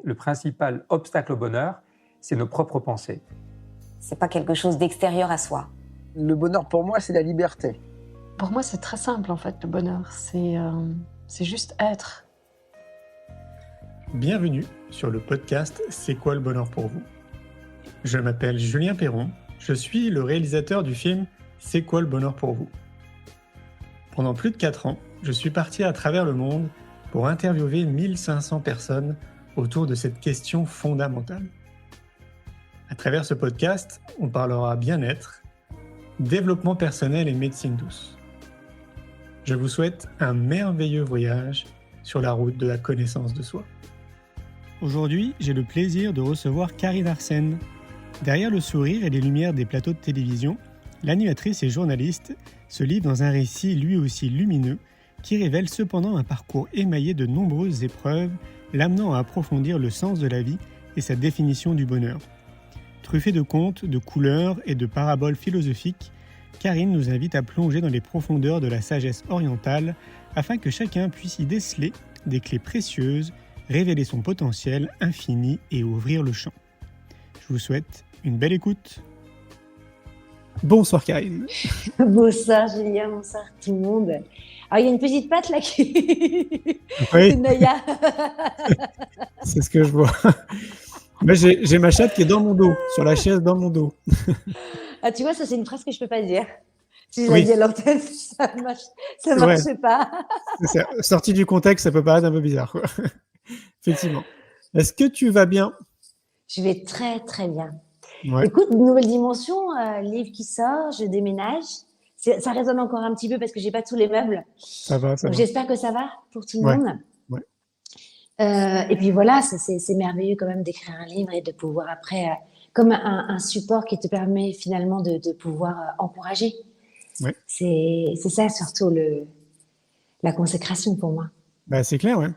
le principal obstacle au bonheur, c'est nos propres pensées. C'est pas quelque chose d'extérieur à soi. Le bonheur pour moi, c'est la liberté. Pour moi, c'est très simple en fait, le bonheur. C'est juste être. Bienvenue sur le podcast C'est quoi le bonheur pour vous ? Je m'appelle Julien Perron, je suis le réalisateur du film C'est quoi le bonheur pour vous ? Pendant plus de 4 ans, je suis parti à travers le monde pour interviewer 1500 personnes autour de cette question fondamentale. À travers ce podcast, on parlera bien-être, développement personnel et médecine douce. Je vous souhaite un merveilleux voyage sur la route de la connaissance de soi. Aujourd'hui, j'ai le plaisir de recevoir Karine Arsène. Derrière le sourire et les lumières des plateaux de télévision, l'animatrice et journaliste se livre dans un récit lui aussi lumineux qui révèle cependant un parcours émaillé de nombreuses épreuves, l'amenant à approfondir le sens de la vie et sa définition du bonheur. Truffée de contes, de couleurs et de paraboles philosophiques, Karine nous invite à plonger dans les profondeurs de la sagesse orientale afin que chacun puisse y déceler des clés précieuses, révéler son potentiel infini et ouvrir le champ. Je vous souhaite une belle écoute. Bonsoir Karine. Bonsoir Julien, bonsoir tout le monde. Alors il y a une petite patte là qui... Oui. Naya. C'est ce que je vois. Moi, j'ai ma chatte qui est dans mon dos, sur la chaise dans mon dos. Ah, tu vois, ça c'est une phrase que je peux pas dire. Si je Oui. la dis à l'antenne, ça marche pas. C'est ça. Sorti du contexte, ça peut paraître un peu bizarre, quoi. Effectivement. Est-ce que tu vas bien ? Je vais très très bien. Ouais. Écoute, nouvelle dimension, livre qui sort, je déménage. Ça résonne encore un petit peu parce que j'ai pas tous les meubles. Ça va. Donc, j'espère que ça va pour tout le Ouais. monde. Ouais. Et puis voilà, c'est merveilleux quand même d'écrire un livre et de pouvoir après, comme un support qui te permet finalement de pouvoir encourager. Ouais. C'est ça surtout la consécration pour moi. Bah, c'est clair, ouais.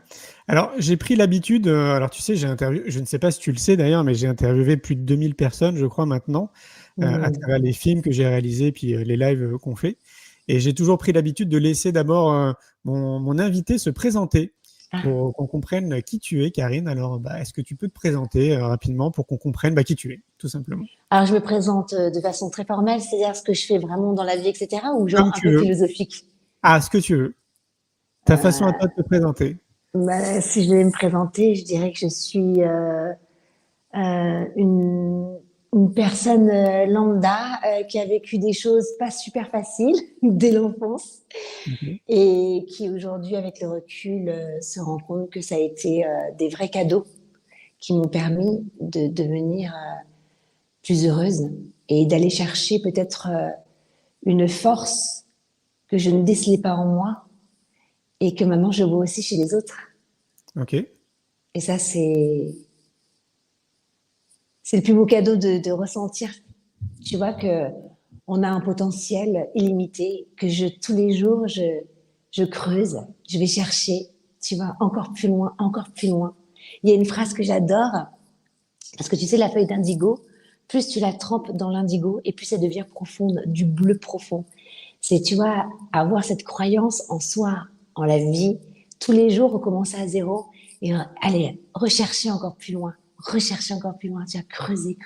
Alors, j'ai pris l'habitude, alors tu sais, j'ai interviewé, je ne sais pas si tu le sais d'ailleurs, mais j'ai interviewé plus de 2000 personnes, je crois, maintenant, à travers les films que j'ai réalisés, puis les lives qu'on fait. Et j'ai toujours pris l'habitude de laisser d'abord mon invité se présenter pour qu'on comprenne qui tu es, Karine. Alors, est-ce que tu peux te présenter rapidement pour qu'on comprenne qui tu es, tout simplement? Alors, je me présente de façon très formelle, c'est-à-dire ce que je fais vraiment dans la vie, etc., ou genre un peu philosophique? Ah, ce que tu veux. Ta façon à toi de te présenter. Si je devais me présenter, je dirais que je suis une personne lambda qui a vécu des choses pas super faciles dès l'enfance et qui aujourd'hui, avec le recul, se rend compte que ça a été des vrais cadeaux qui m'ont permis de devenir plus heureuse et d'aller chercher peut-être une force que je ne décelais pas en moi et que maintenant je vois aussi chez les autres. Ok. Et ça, c'est le plus beau cadeau de ressentir, tu vois, qu'on a un potentiel illimité, que tous les jours, je creuse, je vais chercher, tu vois, encore plus loin, encore plus loin. Il y a une phrase que j'adore, parce que tu sais, la feuille d'indigo, plus tu la trempes dans l'indigo, et plus elle devient profonde, du bleu profond. C'est, tu vois, avoir cette croyance en soi, en la vie, tous les jours recommencer à zéro, et aller rechercher encore plus loin, tu vas creuser.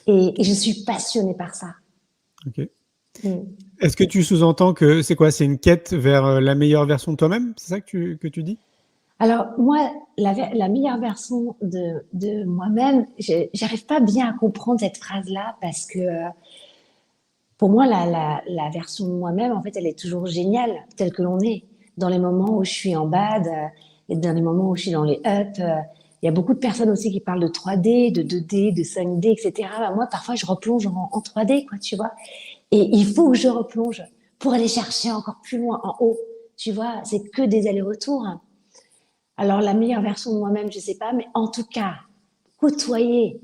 Et je suis passionnée par ça. Ok. Est-ce que tu sous-entends que c'est quoi ? C'est une quête vers la meilleure version de toi-même ? C'est ça que tu dis ? Alors, moi, la meilleure version de moi-même, j'arrive pas bien à comprendre cette phrase-là parce que pour moi, la version de moi-même, en fait, elle est toujours géniale, telle que l'on est. Dans les moments où je suis en bad, et dans les moments où je suis dans les up, il y a beaucoup de personnes aussi qui parlent de 3D, de 2D, de 5D, etc. Moi, parfois, je replonge en 3D, quoi, tu vois. Et il faut que je replonge pour aller chercher encore plus loin, en haut. Tu vois, c'est que des allers-retours. Alors, la meilleure version de moi-même, je sais pas, mais en tout cas, côtoyer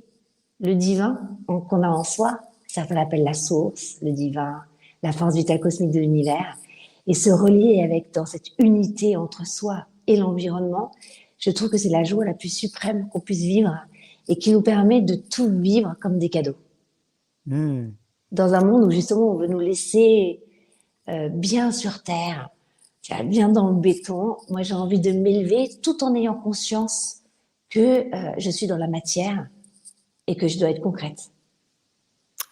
le divin qu'on a en soi, certains l'appellent la source, le divin, la force vitale cosmique de l'univers, et se relier avec, dans cette unité entre soi et l'environnement, je trouve que c'est la joie la plus suprême qu'on puisse vivre et qui nous permet de tout vivre comme des cadeaux. Dans un monde où justement on veut nous laisser bien sur terre, bien dans le béton, moi j'ai envie de m'élever tout en ayant conscience que je suis dans la matière et que je dois être concrète.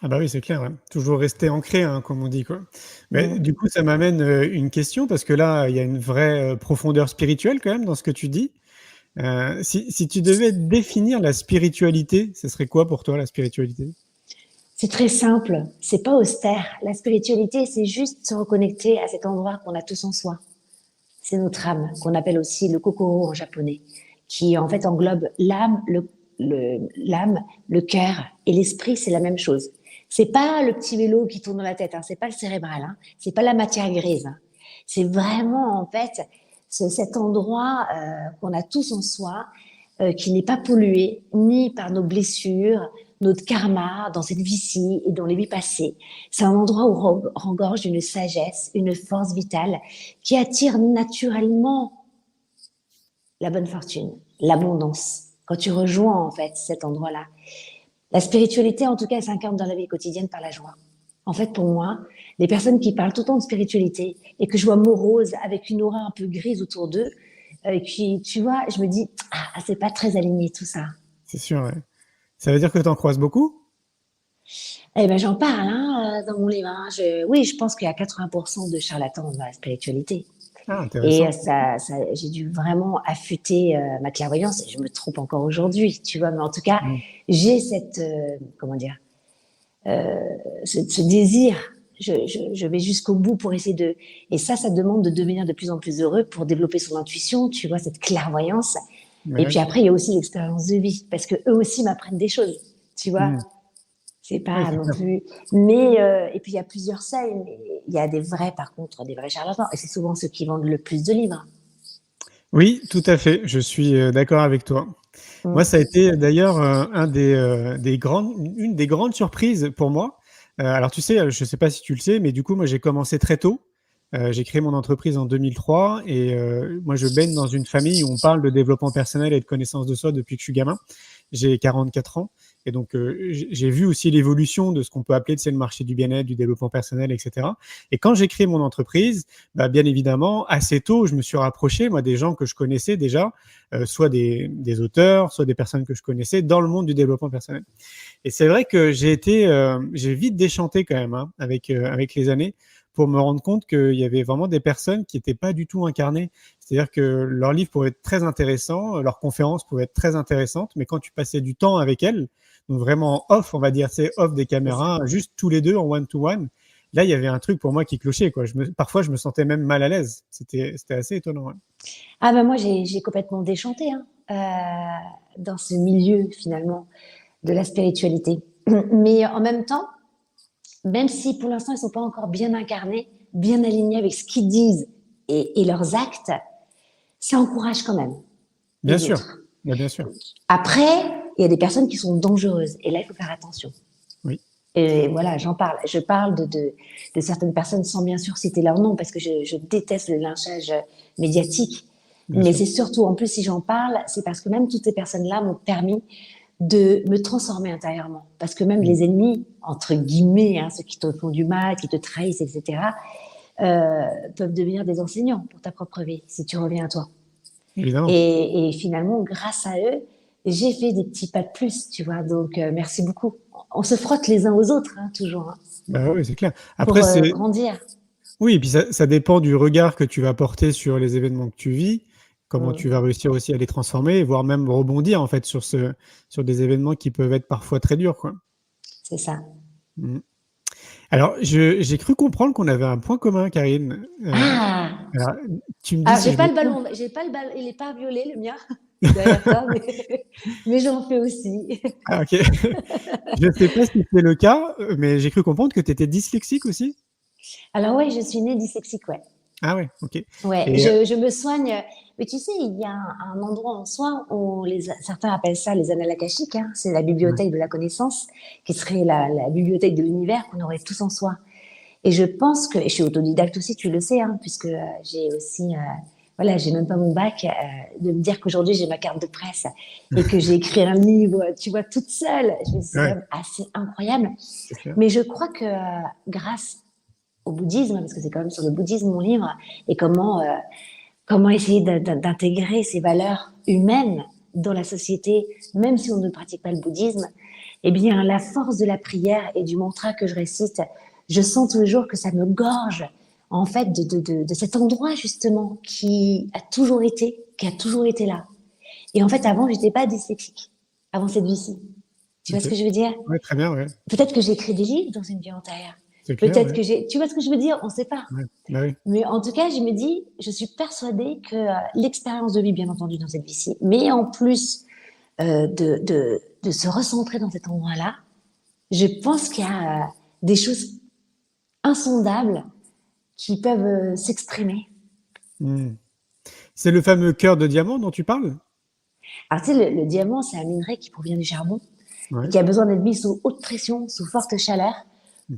Ah bah oui, c'est clair, ouais. Toujours rester ancré, hein, comme on dit, quoi. Mais Mm. du coup, ça m'amène une question, parce que là, il y a une vraie profondeur spirituelle quand même dans ce que tu dis. Si tu devais définir la spiritualité, ce serait quoi pour toi la spiritualité? C'est très simple, c'est pas austère. La spiritualité, c'est juste se reconnecter à cet endroit qu'on a tous en soi. C'est notre âme, qu'on appelle aussi le kokoro en japonais, qui en fait englobe l'âme, l'âme, le cœur et l'esprit, c'est la même chose. C'est pas le petit vélo qui tourne dans la tête, hein, c'est pas le cérébral, hein, c'est pas la matière grise. Hein. C'est vraiment en fait cet endroit qu'on a tous en soi, qui n'est pas pollué ni par nos blessures, notre karma dans cette vie-ci et dans les vies passées. C'est un endroit où regorge une sagesse, une force vitale qui attire naturellement la bonne fortune, l'abondance. Quand tu rejoins en fait cet endroit-là, la spiritualité en tout cas elle s'incarne dans la vie quotidienne par la joie. En fait pour moi, les personnes qui parlent tout le temps de spiritualité et que je vois moroses avec une aura un peu grise autour d'eux, et puis tu vois, je me dis ah c'est pas très aligné tout ça. C'est sûr, ouais. Ça veut dire que tu en croises beaucoup? Eh ben j'en parle hein, dans mon livre. Hein. Oui, je pense qu'il y a 80% de charlatans dans la spiritualité. Ah, Et intéressant. j'ai dû vraiment affûter ma clairvoyance. Et je me trompe encore aujourd'hui, tu vois. Mais en tout cas, Mm. j'ai cette, comment dire, ce désir. Je vais jusqu'au bout pour essayer de. Et ça demande de devenir de plus en plus heureux pour développer son intuition, tu vois, cette clairvoyance. Ouais, Et ouais. puis après, il y a aussi l'expérience de vie, parce que eux aussi m'apprennent des choses, tu vois. Mm. C'est Oui, pas c'est non clair. plus. Mais et puis il y a plusieurs seuils, mais il y a des vrais, par contre, des vrais charlatans. Et c'est souvent ceux qui vendent le plus de livres. Oui, tout à fait. Je suis d'accord avec toi. Moi, ça a Mm. été d'ailleurs une des grandes surprises pour moi. Alors, tu sais, je ne sais pas si tu le sais, mais du coup, moi, j'ai commencé très tôt. J'ai créé mon entreprise en 2003 et moi, je baigne dans une famille où on parle de développement personnel et de connaissance de soi depuis que je suis gamin. J'ai 44 ans et donc j'ai vu aussi l'évolution de ce qu'on peut appeler le marché du bien-être, du développement personnel, etc. Et quand j'ai créé mon entreprise, bah, bien évidemment, assez tôt, je me suis rapproché, moi, des gens que je connaissais déjà, soit des auteurs, soit des personnes que je connaissais dans le monde du développement personnel. Et c'est vrai que j'ai vite déchanté quand même, hein, avec les années, pour me rendre compte qu'il y avait vraiment des personnes qui n'étaient pas du tout incarnées. C'est-à-dire que leurs livres pouvaient être très intéressants, leurs conférences pouvaient être très intéressantes, mais quand tu passais du temps avec elles, donc vraiment off, on va dire, c'est off des C'est ça. caméras, juste tous les deux en one-to-one, là, il y avait un truc pour moi qui clochait, quoi. Parfois, je me sentais même mal à l'aise. C'était assez étonnant. Ouais. Ah ben moi j'ai complètement déchanté hein, dans ce milieu finalement de la spiritualité. Mais en même temps, même si pour l'instant ils sont pas encore bien incarnés, bien alignés avec ce qu'ils disent et leurs actes, ça encourage quand même Bien les sûr, autres. bien sûr. Après, il y a des personnes qui sont dangereuses et là il faut faire attention. Oui, Et voilà, j'en parle. Je parle de certaines personnes sans bien sûr citer leur nom parce que je déteste le lynchage médiatique. bien Mais sûr. c'est surtout, en plus, si j'en parle, c'est parce que même toutes ces personnes-là m'ont permis de me transformer intérieurement. Parce que même Mm. les ennemis, entre guillemets, hein, ceux qui te font du mal, qui te trahissent, etc., peuvent devenir des enseignants pour ta propre vie, si tu reviens à toi. Évidemment. Et finalement, grâce à eux, j'ai fait des petits pas de plus, tu vois. Donc, merci beaucoup. On se frotte les uns aux autres, hein, toujours, hein, Bah oui, c'est clair. pour Après, c'est grandir. oui, et puis ça dépend du regard que tu vas porter sur les événements que tu vis, comment tu Mm, vas réussir aussi à les transformer, voire même rebondir en fait sur des événements qui peuvent être parfois très durs, quoi. c'est ça. Mm. Alors, j'ai cru comprendre qu'on avait un point commun, Karine. Ah! Alors, tu me dis Alors, si j'ai je pas me le trompe. ballon, j'ai pas le ballon, il est pas violet, le mien, derrière toi, mais j'en fais aussi. Ah, ok. Je ne sais pas si c'est le cas, mais j'ai cru comprendre que tu étais dyslexique aussi. Alors ouais, je suis née dyslexique, ouais. Ah ouais, ok. Ouais, Et je me soigne. Mais tu sais, il y a un endroit en soi où certains appellent ça les annales akashiques, hein. C'est la ouais, bibliothèque de la connaissance, qui serait la bibliothèque de l'univers qu'on aurait tous en soi. Et je pense que, et je suis autodidacte aussi, tu le sais, hein, puisque j'ai aussi, voilà, j'ai même pas mon bac, de me dire qu'aujourd'hui j'ai ma carte de presse et que j'ai écrit un livre, tu vois, toute seule. Je me dis, c'est quand ouais, même assez incroyable. c'est clair. Mais je crois que grâce au bouddhisme, parce que c'est quand même sur le bouddhisme mon livre, et comment essayer d'intégrer ces valeurs humaines dans la société, même si on ne pratique pas le bouddhisme, eh bien, la force de la prière et du mantra que je récite, je sens tous les jours que ça me gorge, en fait, de cet endroit, justement, qui a toujours été là. Et en fait, avant, j'étais pas dyslexique, avant cette vie-ci. Tu vois Ok. ce que je veux dire? Ouais, très bien, ouais. Peut-être que j'ai écrit des livres dans une vie antérieure. C'est clair, Peut-être ouais. que tu vois ce que je veux dire? On ne sait pas. Ouais. Bah oui. Mais en tout cas, je me dis, je suis persuadée que l'expérience de vie, bien entendu, dans cette vie-ci, mais en plus de se recentrer dans cet endroit-là, je pense qu'il y a des choses insondables qui peuvent s'exprimer. Hmm. C'est le fameux cœur de diamant dont tu parles? Alors, tu sais, le diamant, c'est un minerai qui provient du charbon Ouais. et qui a besoin d'être mis sous haute pression, sous forte chaleur,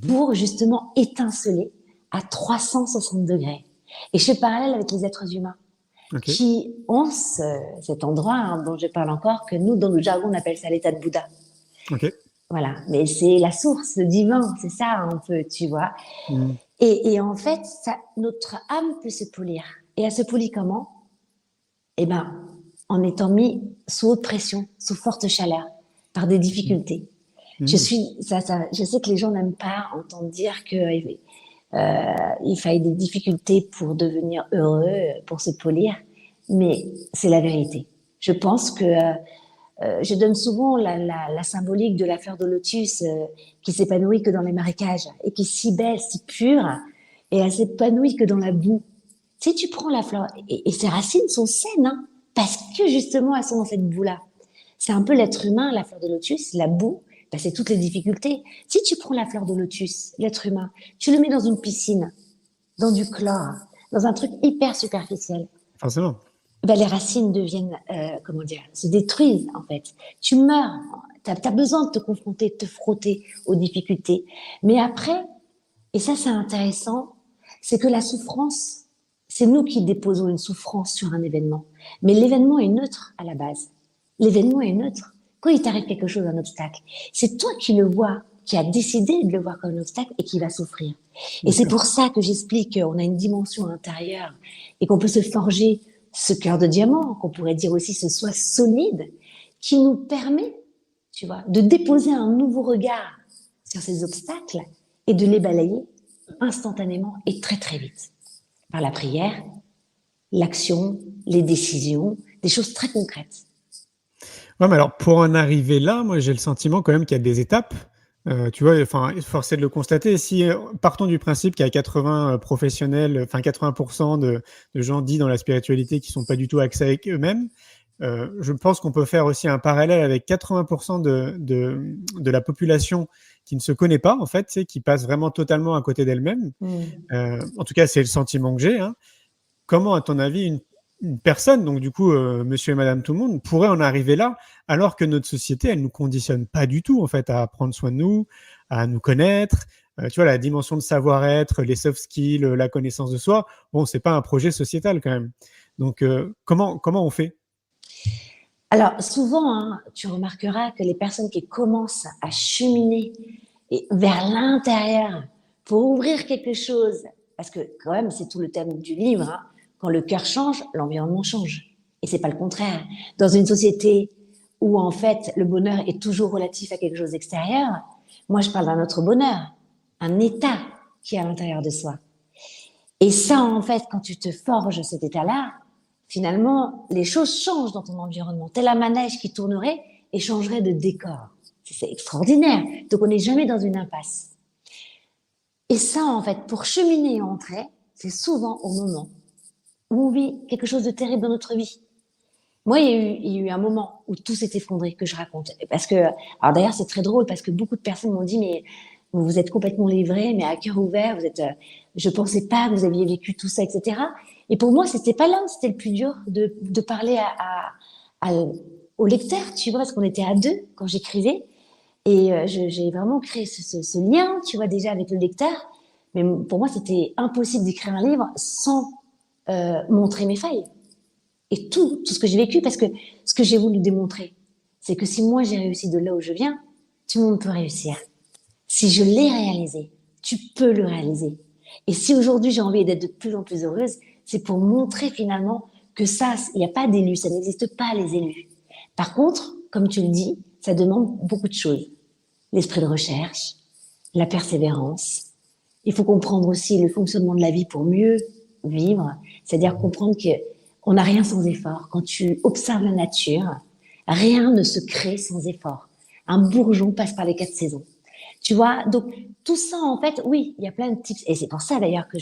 pour justement étinceler à 360 degrés. Et je fais parallèle avec les êtres humains Ok. qui ont cet endroit dont je parle encore, que nous, dans le jargon, on appelle ça l'état de Bouddha. Ok. Voilà, mais c'est la source, le divin, c'est ça un peu, tu vois. Hmm. Et en fait, notre âme peut se polir. Et elle se polit comment? Eh ben, en étant mis sous haute pression, sous forte chaleur, par des difficultés. Hmm. Je sais que les gens n'aiment pas entendre dire que il faille des difficultés pour devenir heureux, pour se polir, mais c'est la vérité. Je pense que je donne souvent la symbolique de la fleur de lotus qui s'épanouit que dans les marécages et qui est si belle, si pure, et elle s'épanouit que dans la boue. Si tu prends la fleur, et ses racines sont saines, hein, parce que justement elles sont dans cette boue-là. C'est un peu l'être humain, la fleur de lotus, la boue, ben c'est toutes les difficultés. Si tu prends la fleur de lotus, l'être humain, tu le mets dans une piscine, dans du chlore, dans un truc hyper superficiel, Forcément. ben les racines deviennent, se détruisent en fait. Tu meurs. T'as besoin de te confronter, de te frotter aux difficultés. Mais après, et ça c'est intéressant, c'est que la souffrance, c'est nous qui déposons une souffrance sur un événement. Mais l'événement est neutre à la base. L'événement est neutre. Quand il t'arrive quelque chose, un obstacle, c'est toi qui le vois, qui a décidé de le voir comme un obstacle et qui va souffrir. Et c'est pour ça que j'explique qu'on a une dimension intérieure et qu'on peut se forger ce cœur de diamant, qu'on pourrait dire aussi ce soi solide, qui nous permet, tu vois, de déposer un nouveau regard sur ces obstacles et de les balayer instantanément et très très vite. Par la prière, l'action, les décisions, des choses très concrètes. Ouais, mais alors pour en arriver là, moi j'ai le sentiment quand même qu'il y a des étapes. Tu vois, enfin, force est de le constater. Si partons du principe qu'il y a 80 professionnels, enfin 80% de gens dits dans la spiritualité qui sont pas du tout axés avec eux-mêmes, je pense qu'on peut faire aussi un parallèle avec 80% de la population qui ne se connaît pas en fait, qui passe vraiment totalement à côté d'elle-même. En tout cas, c'est le sentiment que j'ai. Hein. Comment, à ton avis, une personne, donc du coup, monsieur et madame tout le monde, pourrait en arriver là, alors que notre société, elle nous conditionne pas du tout, en fait, à prendre soin de nous, à nous connaître. Tu vois, la dimension de savoir-être, les soft skills, la connaissance de soi, bon, c'est pas un projet sociétal quand même. Donc, comment on fait? Alors, souvent, hein, tu remarqueras que les personnes qui commencent à cheminer vers l'intérieur pour ouvrir quelque chose, parce que quand même, c'est tout le thème du livre, hein, quand le cœur change, l'environnement change. Et c'est pas le contraire. Dans une société où, en fait, le bonheur est toujours relatif à quelque chose d'extérieur, moi, je parle d'un autre bonheur, un état qui est à l'intérieur de soi. Et ça, en fait, quand tu te forges cet état-là, finalement, les choses changent dans ton environnement. Tel un manège qui tournerait et changerait de décor. C'est extraordinaire. Donc, on n'est jamais dans une impasse. Et ça, en fait, pour cheminer et entrer, c'est souvent au moment où on vit quelque chose de terrible dans notre vie. Moi, il y a eu un moment où tout s'est effondré, que je raconte. Parce que, alors d'ailleurs, c'est très drôle parce que beaucoup de personnes m'ont dit, mais vous êtes complètement livré, mais à cœur ouvert, je pensais pas que vous aviez vécu tout ça, etc. Et pour moi, c'était pas là où c'était le plus dur de parler au lecteur, tu vois, parce qu'on était à deux quand j'écrivais. Et j'ai vraiment créé ce lien, tu vois, déjà avec le lecteur. Mais pour moi, c'était impossible d'écrire un livre sans montrer mes failles. Et tout ce que j'ai vécu, parce que ce que j'ai voulu démontrer, c'est que si moi j'ai réussi de là où je viens, tout le monde peut réussir. Si je l'ai réalisé, tu peux le réaliser. Et si aujourd'hui j'ai envie d'être de plus en plus heureuse, c'est pour montrer finalement que ça, il n'y a pas d'élus, ça n'existe pas les élus. Par contre, comme tu le dis, ça demande beaucoup de choses. L'esprit de recherche, la persévérance. Il faut comprendre aussi le fonctionnement de la vie pour mieux vivre, c'est-à-dire comprendre que on n'a rien sans effort. Quand tu observes la nature, rien ne se crée sans effort. Un bourgeon passe par les 4 saisons. Tu vois, donc tout ça, en fait, oui, il y a plein de tips. Et c'est pour ça, d'ailleurs, que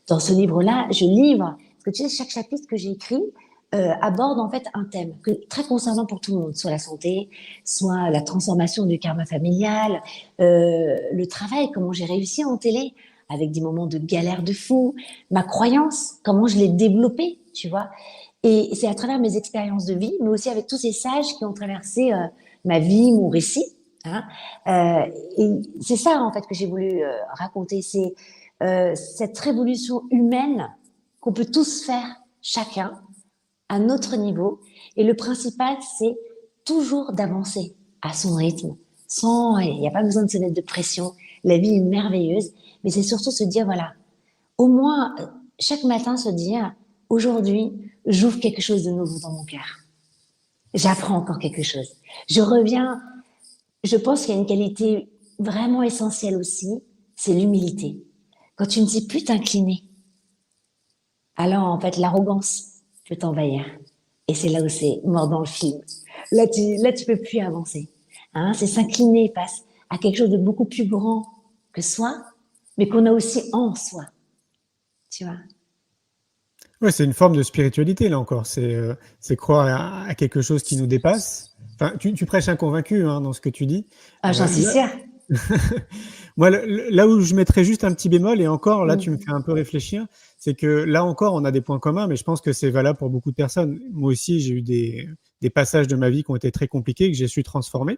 dans ce livre-là, je livre, parce que tu sais, chaque chapitre que j'ai écrit aborde, en fait, un thème très concernant pour tout le monde, soit la santé, soit la transformation du karma familial, le travail, comment j'ai réussi en télé, avec des moments de galère de fou, ma croyance, comment je l'ai développée, tu vois. Et c'est à travers mes expériences de vie, mais aussi avec tous ces sages qui ont traversé ma vie, mon récit. Hein. Et c'est ça, en fait, que j'ai voulu raconter. C'est cette révolution humaine qu'on peut tous faire, chacun, à notre niveau. Et le principal, c'est toujours d'avancer à son rythme. Il n'y a pas besoin de se mettre de pression. La vie est merveilleuse. Mais c'est surtout se dire, voilà, au moins, chaque matin, se dire, aujourd'hui, j'ouvre quelque chose de nouveau dans mon cœur. J'apprends encore quelque chose. Je reviens. Je pense qu'il y a une qualité vraiment essentielle aussi, c'est l'humilité. Quand tu ne sais plus t'incliner, alors en fait l'arrogance peut t'envahir. Et c'est là où c'est mort dans le film. Là tu peux plus avancer. Hein, c'est s'incliner face à quelque chose de beaucoup plus grand que soi, mais qu'on a aussi en soi. Tu vois. Ouais, c'est une forme de spiritualité, là encore. C'est croire à quelque chose qui nous dépasse. Enfin, tu prêches un convaincu hein, dans ce que tu dis. Ah, j'en suis sûre. Moi, là où je mettrais juste un petit bémol, et encore, là, tu me fais un peu réfléchir, c'est que là encore, on a des points communs, mais je pense que c'est valable pour beaucoup de personnes. Moi aussi, j'ai eu des passages de ma vie qui ont été très compliqués, que j'ai su transformer.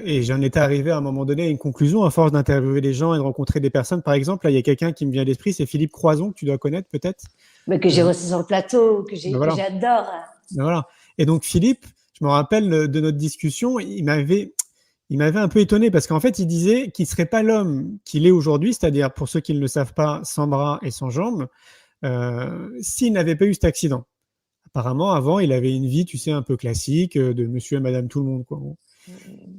Et j'en étais arrivé à un moment donné à une conclusion, à force d'interviewer les gens et de rencontrer des personnes. Par exemple, là, il y a quelqu'un qui me vient à l'esprit, c'est Philippe Croison, que tu dois connaître peut-être. Mais que j'ai reçu sur le plateau, que voilà. j'adore. Voilà. Et donc, Philippe, je me rappelle de notre discussion, il m'avait un peu étonné parce qu'en fait, il disait qu'il ne serait pas l'homme qu'il est aujourd'hui, c'est-à-dire, pour ceux qui ne le savent pas, sans bras et sans jambes, s'il n'avait pas eu cet accident. Apparemment, avant, il avait une vie, tu sais, un peu classique, de monsieur et madame tout le monde, quoi.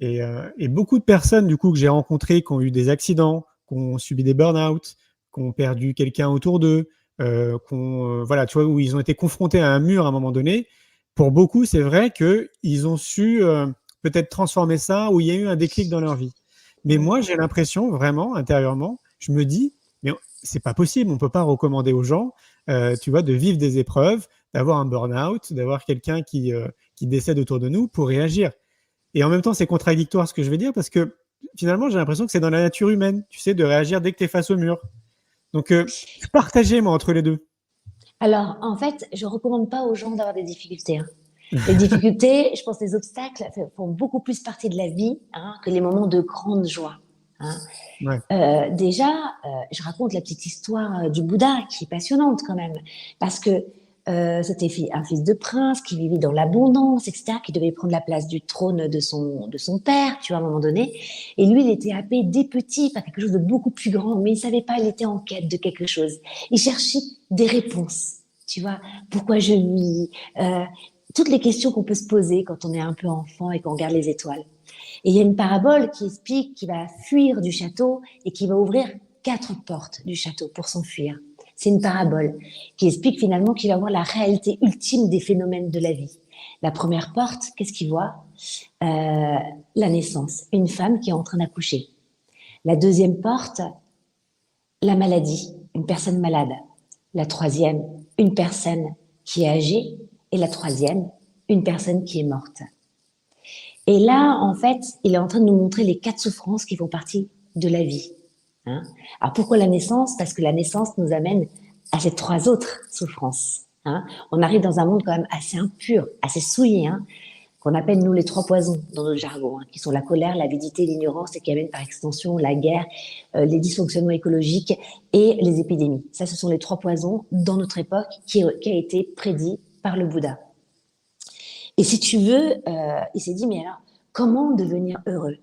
Et beaucoup de personnes, du coup, que j'ai rencontrées, qui ont eu des accidents, qui ont subi des burn-out, qui ont perdu quelqu'un autour d'eux, voilà, tu vois, où ils ont été confrontés à un mur à un moment donné, pour beaucoup, c'est vrai qu'ils ont su peut-être transformer ça, où il y a eu un déclic dans leur vie. Mais moi, j'ai l'impression, vraiment, intérieurement, je me dis, mais c'est pas possible, on peut pas recommander aux gens, tu vois, de vivre des épreuves, d'avoir un burn-out, d'avoir quelqu'un qui décède autour de nous pour réagir. Et en même temps, c'est contradictoire ce que je vais dire, parce que finalement, j'ai l'impression que c'est dans la nature humaine, tu sais, de réagir dès que tu es face au mur. Donc, partagez, moi, entre les deux. Alors, en fait, je recommande pas aux gens d'avoir des difficultés. Hein. Les difficultés, je pense que les obstacles font beaucoup plus partie de la vie hein, que les moments de grande joie. Hein. Ouais. Déjà, je raconte la petite histoire du Bouddha qui est passionnante quand même, parce que c'était un fils de prince qui vivait dans l'abondance, etc., qui devait prendre la place du trône de son père, tu vois, à un moment donné. Et lui, il était happé dès petit par quelque chose de beaucoup plus grand, mais il savait pas, il était en quête de quelque chose. Il cherchait des réponses, tu vois. Pourquoi je vis toutes les questions qu'on peut se poser quand on est un peu enfant et qu'on regarde les étoiles. Et il y a une parabole qui explique qu'il va fuir du château et qu'il va ouvrir 4 portes du château pour s'enfuir. C'est une parabole qui explique finalement qu'il va voir la réalité ultime des phénomènes de la vie. La première porte, qu'est-ce qu'il voit la naissance, une femme qui est en train d'accoucher. La deuxième porte, la maladie, une personne malade. La troisième, une personne qui est âgée. Et la troisième, une personne qui est morte. Et là, en fait, il est en train de nous montrer les 4 souffrances qui font partie de la vie. Hein. Alors pourquoi la naissance? Parce que la naissance nous amène à ces 3 autres souffrances. Hein. On arrive dans un monde quand même assez impur, assez souillé, hein, qu'on appelle nous les 3 poisons dans notre jargon, hein, qui sont la colère, l'avidité, l'ignorance et qui amènent par extension la guerre, les dysfonctionnements écologiques et les épidémies. Ça, ce sont les 3 poisons dans notre époque qui a été prédit par le Bouddha. Et si tu veux, il s'est dit, mais alors, comment devenir heureux?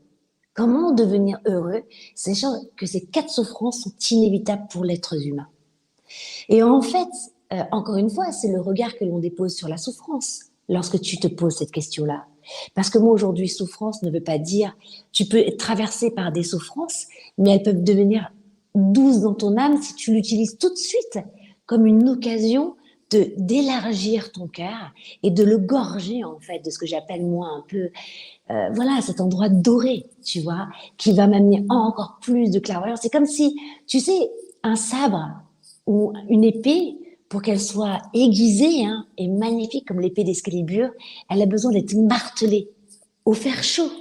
Comment devenir heureux, sachant que ces 4 souffrances sont inévitables pour l'être humain. Et en fait, encore une fois, c'est le regard que l'on dépose sur la souffrance. lorsque tu te poses cette question-là. Parce que moi, aujourd'hui, souffrance ne veut pas dire, tu peux être traversé par des souffrances, mais elles peuvent devenir douces dans ton âme si tu l'utilises tout de suite comme une occasion d'élargir ton cœur et de le gorger, en fait, de ce que j'appelle, moi, un peu, voilà, cet endroit doré, tu vois, qui va m'amener encore plus de clairvoyance. C'est comme si, tu sais, un sabre ou une épée, pour qu'elle soit aiguisée et magnifique comme l'épée d'Excalibur, elle a besoin d'être martelée au fer chaud.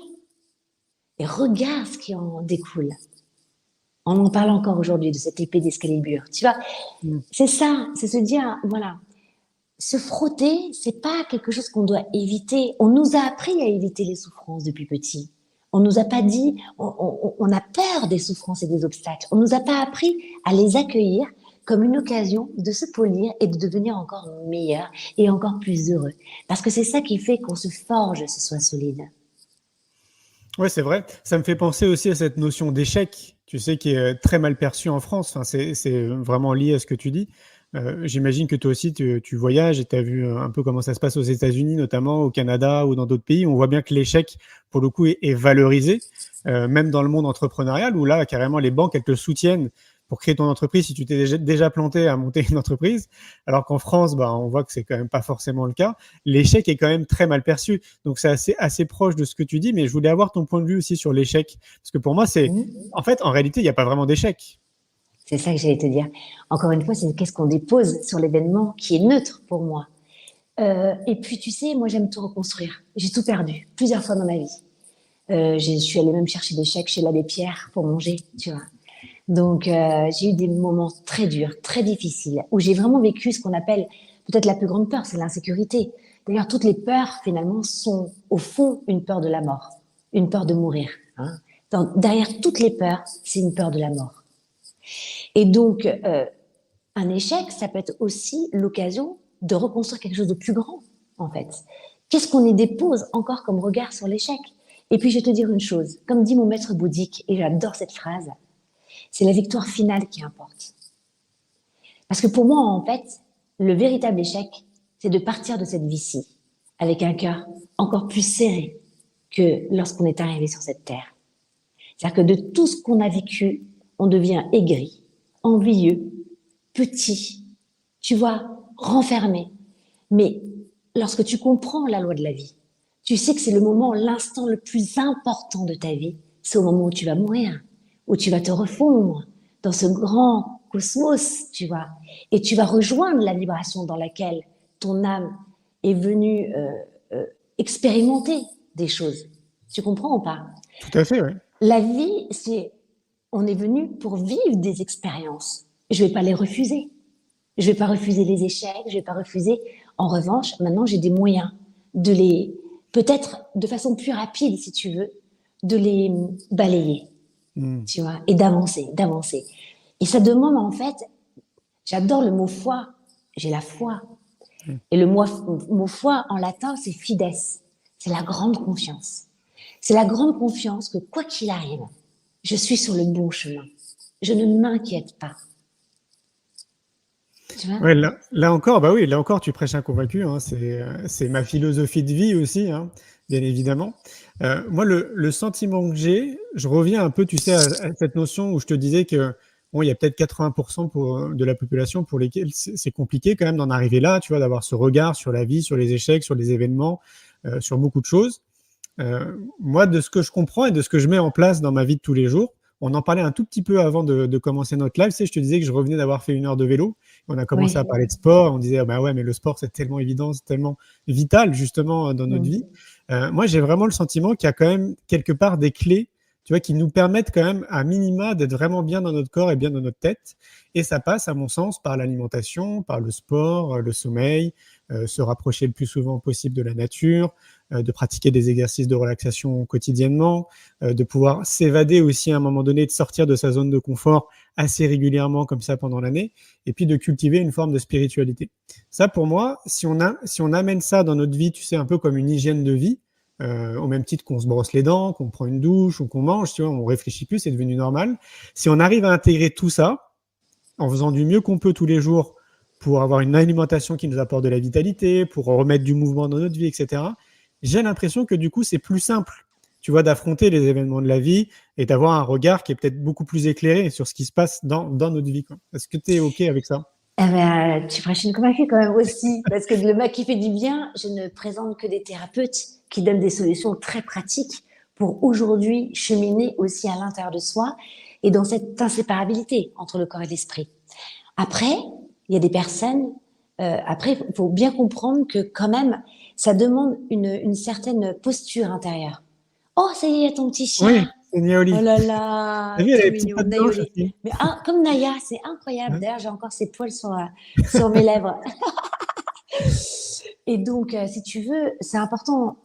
Et regarde ce qui en découle. On en parle encore aujourd'hui de cette épée d'Excalibur. Tu vois, c'est ça, c'est se dire, voilà, se frotter, c'est pas quelque chose qu'on doit éviter. On nous a appris à éviter les souffrances depuis petit. On nous a pas dit, on a peur des souffrances et des obstacles. On nous a pas appris à les accueillir comme une occasion de se polir et de devenir encore meilleur et encore plus heureux. Parce que c'est ça qui fait qu'on se forge, ce soit solide. Ouais, c'est vrai. Ça me fait penser aussi à cette notion d'échec, tu sais, qui est très mal perçue en France. Enfin, c'est vraiment lié à ce que tu dis. J'imagine que toi aussi, tu voyages et tu as vu un peu comment ça se passe aux États-Unis, notamment au Canada ou dans d'autres pays. On voit bien que l'échec, pour le coup, est valorisé, même dans le monde entrepreneurial, où là, carrément, les banques, elles te soutiennent pour créer ton entreprise si tu t'es déjà planté à monter une entreprise. Alors qu'en France, on voit que c'est quand même pas forcément le cas. L'échec est quand même très mal perçu. Donc, c'est assez proche de ce que tu dis, mais je voulais avoir ton point de vue aussi sur l'échec. Parce que pour moi, en fait, en réalité, il n'y a pas vraiment d'échec. C'est ça que j'allais te dire. Encore une fois, c'est qu'est-ce qu'on dépose sur l'événement qui est neutre pour moi. Et puis, tu sais, moi, j'aime tout reconstruire. J'ai tout perdu plusieurs fois dans ma vie. Je suis allée même chercher des chèques chez l'abbé Pierre pour manger, tu vois. Donc, j'ai eu des moments très durs, très difficiles, où j'ai vraiment vécu ce qu'on appelle peut-être la plus grande peur, c'est l'insécurité. D'ailleurs, toutes les peurs, finalement, sont au fond une peur de la mort, une peur de mourir. Derrière toutes les peurs, c'est une peur de la mort. Et donc, un échec, ça peut être aussi l'occasion de reconstruire quelque chose de plus grand, en fait. Qu'est-ce qu'on y dépose encore comme regard sur l'échec? Et puis, je vais te dire une chose, comme dit mon maître bouddhique, et j'adore cette phrase, c'est la victoire finale qui importe. Parce que pour moi, en fait, le véritable échec, c'est de partir de cette vie-ci avec un cœur encore plus serré que lorsqu'on est arrivé sur cette terre. C'est-à-dire que de tout ce qu'on a vécu, on devient aigri, envieux, petit, tu vois, renfermé. Mais lorsque tu comprends la loi de la vie, tu sais que c'est le moment, l'instant le plus important de ta vie, c'est au moment où tu vas mourir, où tu vas te refondre dans ce grand cosmos, tu vois, et tu vas rejoindre la vibration dans laquelle ton âme est venue expérimenter des choses. Tu comprends ou pas? Tout à fait, oui. La vie, on est venu pour vivre des expériences. Je vais pas les refuser. Je vais pas refuser les échecs, je vais pas refuser. En revanche, maintenant, j'ai des moyens de les, peut-être de façon plus rapide, si tu veux, de les balayer. Tu vois, et d'avancer. Et ça demande, en fait, j'adore le mot foi, j'ai la foi. Et le mot foi, en latin, c'est fides. C'est la grande confiance. C'est la grande confiance que, quoi qu'il arrive, je suis sur le bon chemin. Je ne m'inquiète pas. Tu vois? Ouais, là encore, là encore, tu prêches un convaincu. C'est ma philosophie de vie aussi, bien évidemment. Moi, le sentiment que j'ai, je reviens un peu, tu sais, à cette notion où je te disais que il y a peut-être 80% de la population pour lesquels c'est compliqué quand même d'en arriver là, tu vois, d'avoir ce regard sur la vie, sur les échecs, sur les événements, sur beaucoup de choses. Moi, de ce que je comprends et de ce que je mets en place dans ma vie de tous les jours, on en parlait un tout petit peu avant de commencer notre live. Tu sais, je te disais que je revenais d'avoir fait 1 heure de vélo. On a commencé à parler de sport. On disait, ouais, mais le sport, c'est tellement évident, c'est tellement vital, justement, dans notre vie. Moi, j'ai vraiment le sentiment qu'il y a quand même quelque part des clés, tu vois, qui nous permettent quand même, à minima, d'être vraiment bien dans notre corps et bien dans notre tête. Et ça passe, à mon sens, par l'alimentation, par le sport, le sommeil, se rapprocher le plus souvent possible de la nature, de pratiquer des exercices de relaxation quotidiennement, de pouvoir s'évader aussi à un moment donné, de sortir de sa zone de confort assez régulièrement comme ça pendant l'année, et puis de cultiver une forme de spiritualité. Ça, pour moi, si on amène ça dans notre vie, tu sais, un peu comme une hygiène de vie, au même titre qu'on se brosse les dents, qu'on prend une douche ou qu'on mange, tu vois, on réfléchit plus, c'est devenu normal. Si on arrive à intégrer tout ça, en faisant du mieux qu'on peut tous les jours, pour avoir une alimentation qui nous apporte de la vitalité, pour remettre du mouvement dans notre vie, etc. J'ai l'impression que du coup, c'est plus simple, tu vois, d'affronter les événements de la vie et d'avoir un regard qui est peut-être beaucoup plus éclairé sur ce qui se passe dans notre vie, quoi. Est-ce que tu es OK avec ça? Eh ben, tu prêches une convaincue quand même aussi, parce que le mec qui fait du bien, je ne présente que des thérapeutes qui donnent des solutions très pratiques pour aujourd'hui cheminer aussi à l'intérieur de soi et dans cette inséparabilité entre le corps et l'esprit. Après, il y a des personnes, après, il faut bien comprendre que quand même, ça demande une certaine posture intérieure. Oh, ça y est, il y a ton petit chien. Oui, c'est Niaoli. Oh là là, T'as vu, elle a trop les petites mignon, pattes blanches Naïoli. aussi. Mais comme Naya, c'est incroyable. Ouais. D'ailleurs, j'ai encore ses poils sur mes lèvres. Et donc, si tu veux, c'est important.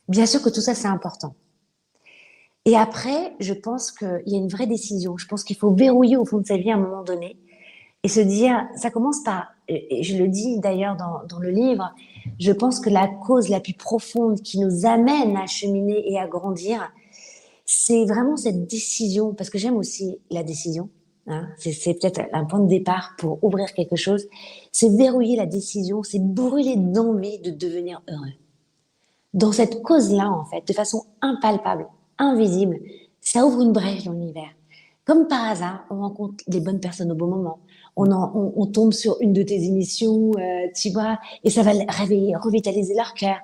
Bien sûr que tout ça, c'est important. Et après, je pense qu'il y a une vraie décision. Je pense qu'il faut verrouiller au fond de sa vie à un moment donné et se dire, ça commence par, et je le dis d'ailleurs dans le livre, je pense que la cause la plus profonde qui nous amène à cheminer et à grandir, c'est vraiment cette décision, parce que j'aime aussi la décision, hein, c'est peut-être un point de départ pour ouvrir quelque chose, c'est verrouiller la décision, c'est brûler d'envie de devenir heureux. Dans cette cause-là, en fait, de façon impalpable, invisible, ça ouvre une brèche dans l'univers. Comme par hasard, on rencontre les bonnes personnes au bon moment. On tombe sur une de tes émissions, tu vois, et ça va réveiller, revitaliser leur cœur.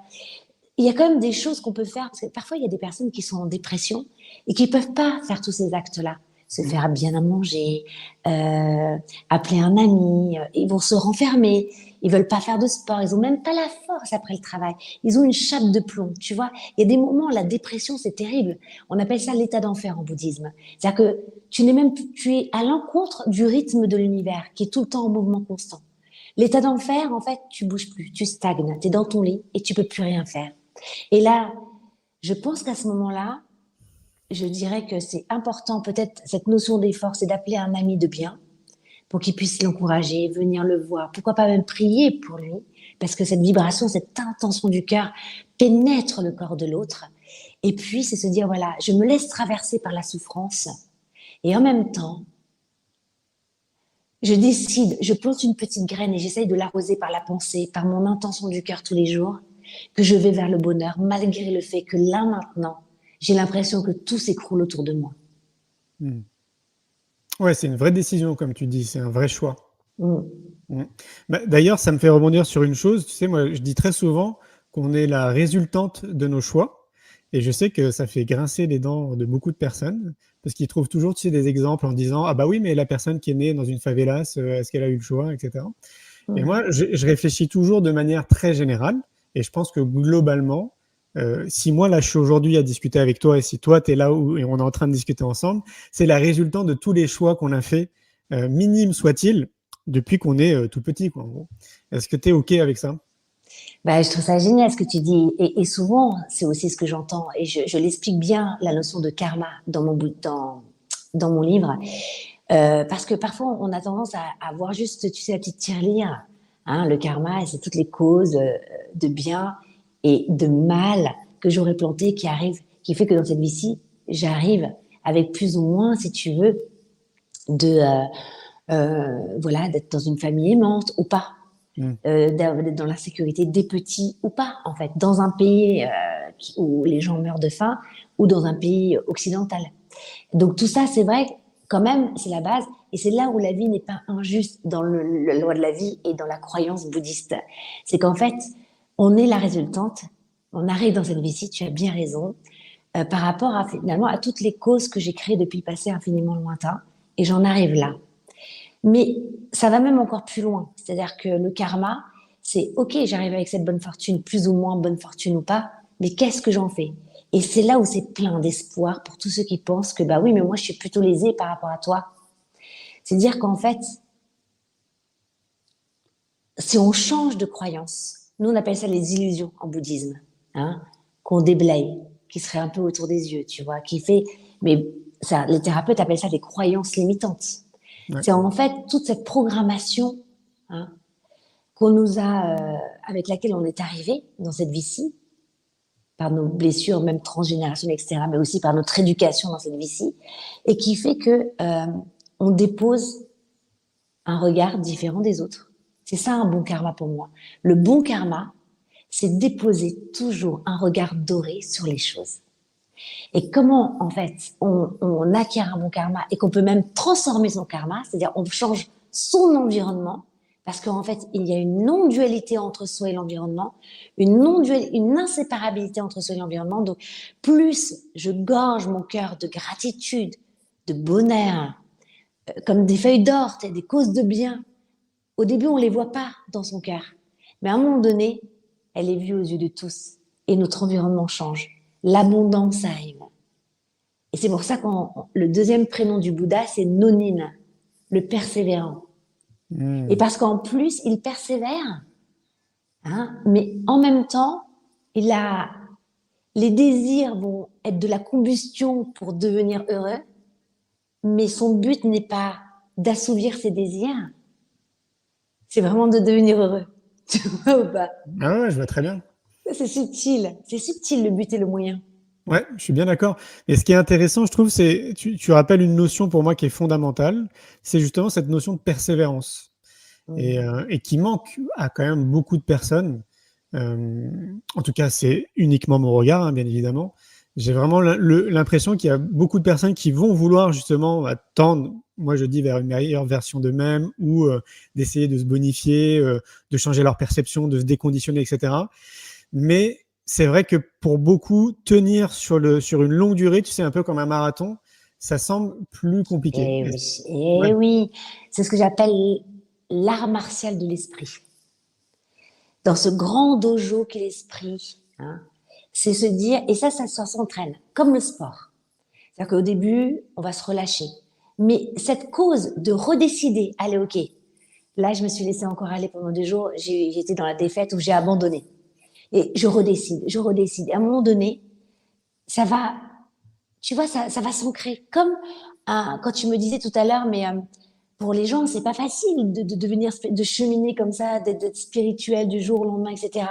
Il y a quand même des choses qu'on peut faire, parce que parfois, il y a des personnes qui sont en dépression et qui peuvent pas faire tous ces actes-là. Se faire bien à manger, appeler un ami, ils vont se renfermer, ils veulent pas faire de sport, ils ont même pas la force après le travail. Ils ont une chape de plomb, tu vois. Il y a des moments, la dépression, c'est terrible. On appelle ça l'état d'enfer en bouddhisme. C'est-à-dire que tu es à l'encontre du rythme de l'univers, qui est tout le temps en mouvement constant. L'état d'enfer, en fait, tu bouges plus, tu stagnes, tu es dans ton lit et tu peux plus rien faire. Et là, je pense qu'à ce moment-là, je dirais que c'est important, peut-être, cette notion d'effort, c'est d'appeler un ami de bien pour qu'il puisse l'encourager, venir le voir. Pourquoi pas même prier pour lui, parce que cette vibration, cette intention du cœur pénètre le corps de l'autre. Et puis, c'est se dire, voilà, je me laisse traverser par la souffrance et en même temps, je décide, je plante une petite graine et j'essaye de l'arroser par la pensée, par mon intention du cœur tous les jours, que je vais vers le bonheur, malgré le fait que là, maintenant, j'ai l'impression que tout s'écroule autour de moi. Ouais, c'est une vraie décision, comme tu dis, c'est un vrai choix. Mm. Bah, d'ailleurs, ça me fait rebondir sur une chose. Tu sais, moi, je dis très souvent qu'on est la résultante de nos choix. Et je sais que ça fait grincer les dents de beaucoup de personnes parce qu'ils trouvent toujours, tu sais, des exemples en disant « Ah bah oui, mais la personne qui est née dans une favelas, est-ce qu'elle a eu le choix, etc. » Et moi, je réfléchis toujours de manière très générale. Et je pense que globalement, si moi, là, je suis aujourd'hui à discuter avec toi et si toi, tu es là où, et on est en train de discuter ensemble, c'est la résultante de tous les choix qu'on a fait, minimes soient-ils, depuis qu'on est tout petit, quoi, en gros. Est-ce que tu es OK avec ça? Bah, je trouve ça génial ce que tu dis. Et souvent, c'est aussi ce que j'entends. Et je l'explique bien, la notion de karma, dans mon livre. Parce que parfois, on a tendance à voir juste, tu sais, la petite tirelire. Hein, le karma, c'est toutes les causes de bien et de mal que j'aurais planté qui fait que dans cette vie-ci, j'arrive avec plus ou moins, si tu veux, voilà, d'être dans une famille aimante ou pas. D'être dans la sécurité des petits ou pas, en fait, dans un pays où les gens meurent de faim ou dans un pays occidental. Donc tout ça, c'est vrai, quand même, c'est la base, et c'est là où la vie n'est pas injuste dans la loi de la vie et dans la croyance bouddhiste. C'est qu'en fait, on est la résultante, on arrive dans cette vie-ci, tu as bien raison, par rapport finalement à toutes les causes que j'ai créées depuis le passé infiniment lointain, et j'en arrive là. Mais ça va même encore plus loin. C'est-à-dire que le karma, c'est OK, j'arrive avec cette bonne fortune, plus ou moins bonne fortune ou pas, mais qu'est-ce que j'en fais? Et c'est là où c'est plein d'espoir pour tous ceux qui pensent que, bah oui, mais moi, je suis plutôt lésé par rapport à toi. C'est dire qu'en fait, si on change de croyance, nous, on appelle ça les illusions en bouddhisme, hein, qu'on déblaye, qui serait un peu autour des yeux, tu vois, mais ça, les thérapeutes appellent ça des croyances limitantes. Ouais. C'est en fait toute cette programmation, hein, qu'on nous a, avec laquelle on est arrivé dans cette vie-ci, par nos blessures, même transgénérationnelles, etc., mais aussi par notre éducation dans cette vie-ci, et qui fait que on dépose un regard différent des autres. C'est ça un bon karma pour moi. Le bon karma, c'est déposer toujours un regard doré sur les choses. Et comment, en fait, on acquiert un bon karma et qu'on peut même transformer son karma, c'est-à-dire on change son environnement, parce qu'en fait, il y a une non-dualité entre soi et l'environnement, une inséparabilité entre soi et l'environnement. Donc, plus je gorge mon cœur de gratitude, de bonheur, comme des feuilles d'or, des causes de bien. Au début, on les voit pas dans son cœur. Mais à un moment donné, elle est vue aux yeux de tous. Et notre environnement change. L'abondance arrive. Et c'est pour ça que le deuxième prénom du Bouddha, c'est Nonin, le persévérant. Et parce qu'en plus, il persévère, hein, mais en même temps, les désirs vont être de la combustion pour devenir heureux, mais son but n'est pas d'assouvir ses désirs, c'est vraiment de devenir heureux. Tu vois ou pas? Ah ouais, je vois très bien. C'est subtil le but et le moyen. Ouais, je suis bien d'accord. Et ce qui est intéressant, je trouve, c'est tu rappelles une notion pour moi qui est fondamentale, c'est justement cette notion de persévérance et qui manque à quand même beaucoup de personnes. En tout cas, c'est uniquement mon regard, hein, bien évidemment. J'ai vraiment l'impression qu'il y a beaucoup de personnes qui vont vouloir justement tendre, moi je dis, vers une meilleure version d'eux-mêmes ou d'essayer de se bonifier, de changer leur perception, de se déconditionner, etc. Mais c'est vrai que pour beaucoup, tenir sur une longue durée, tu sais, un peu comme un marathon, ça semble plus compliqué. Oui, c'est ce que j'appelle l'art martial de l'esprit. Dans ce grand dojo qu'est l'esprit, hein, c'est se dire, et ça s'entraîne, comme le sport. C'est-à-dire qu'au début, on va se relâcher. Mais cette cause de redécider, allez, ok, là, je me suis laissée encore aller pendant 2 jours, j'étais dans la défaite où j'ai abandonné. Et je redécide. Et à un moment donné, ça va, tu vois, ça va s'ancrer. Comme quand tu me disais tout à l'heure, mais pour les gens, c'est pas facile de devenir, de cheminer comme ça, d'être spirituel du jour au lendemain, etc.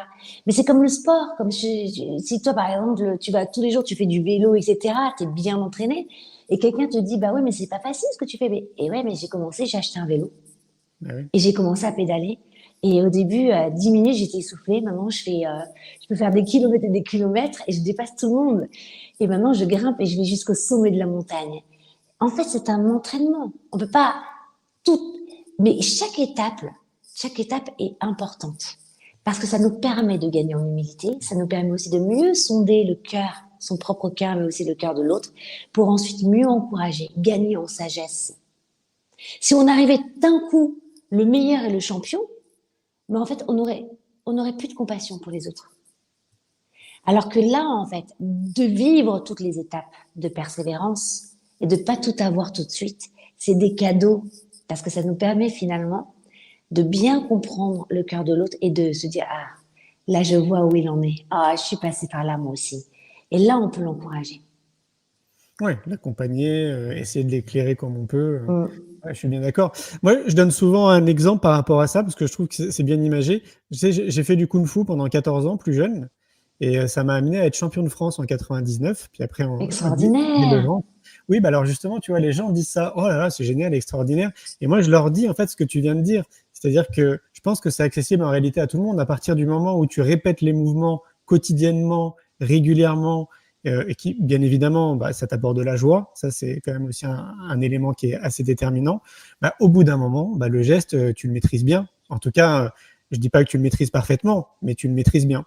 Mais c'est comme le sport. Comme si toi, par exemple, tu vas tous les jours, tu fais du vélo, etc. T'es bien entraîné. Et quelqu'un te dit, bah oui, mais c'est pas facile ce que tu fais. Et ouais, mais j'ai acheté un vélo. Ah oui. Et j'ai commencé à pédaler. Et au début, 10 minutes, j'étais essoufflée. Maintenant, je peux faire des kilomètres et des kilomètres et je dépasse tout le monde. Et maintenant, je grimpe et je vais jusqu'au sommet de la montagne. En fait, c'est un entraînement. On peut pas tout, mais chaque étape est importante. Parce que ça nous permet de gagner en humilité. Ça nous permet aussi de mieux sonder le cœur, son propre cœur, mais aussi le cœur de l'autre, pour ensuite mieux encourager, gagner en sagesse. Si on arrivait d'un coup le meilleur et le champion, mais en fait, on aurait plus de compassion pour les autres. Alors que là, en fait, de vivre toutes les étapes de persévérance et de pas tout avoir tout de suite, c'est des cadeaux parce que ça nous permet finalement de bien comprendre le cœur de l'autre et de se dire, ah, là, je vois où il en est. Ah, je suis passée par là, moi aussi. Et là, on peut l'encourager. Ouais, l'accompagner, essayer de l'éclairer comme on peut. Ouais, je suis bien d'accord. Moi, je donne souvent un exemple par rapport à ça parce que je trouve que c'est bien imagé. Tu sais, j'ai fait du kung-fu pendant 14 ans, plus jeune, et ça m'a amené à être champion de France en 99, puis après en Extraordinaire. Oui, bah alors justement, tu vois, les gens disent ça, oh là là, c'est génial, extraordinaire. Et moi, je leur dis en fait ce que tu viens de dire, c'est-à-dire que je pense que c'est accessible en réalité à tout le monde à partir du moment où tu répètes les mouvements quotidiennement, régulièrement. Et qui, bien évidemment, bah, ça t'apporte de la joie. Ça, c'est quand même aussi un élément qui est assez déterminant. Bah, au bout d'un moment, bah, le geste, tu le maîtrises bien. En tout cas, je dis pas que tu le maîtrises parfaitement, mais tu le maîtrises bien.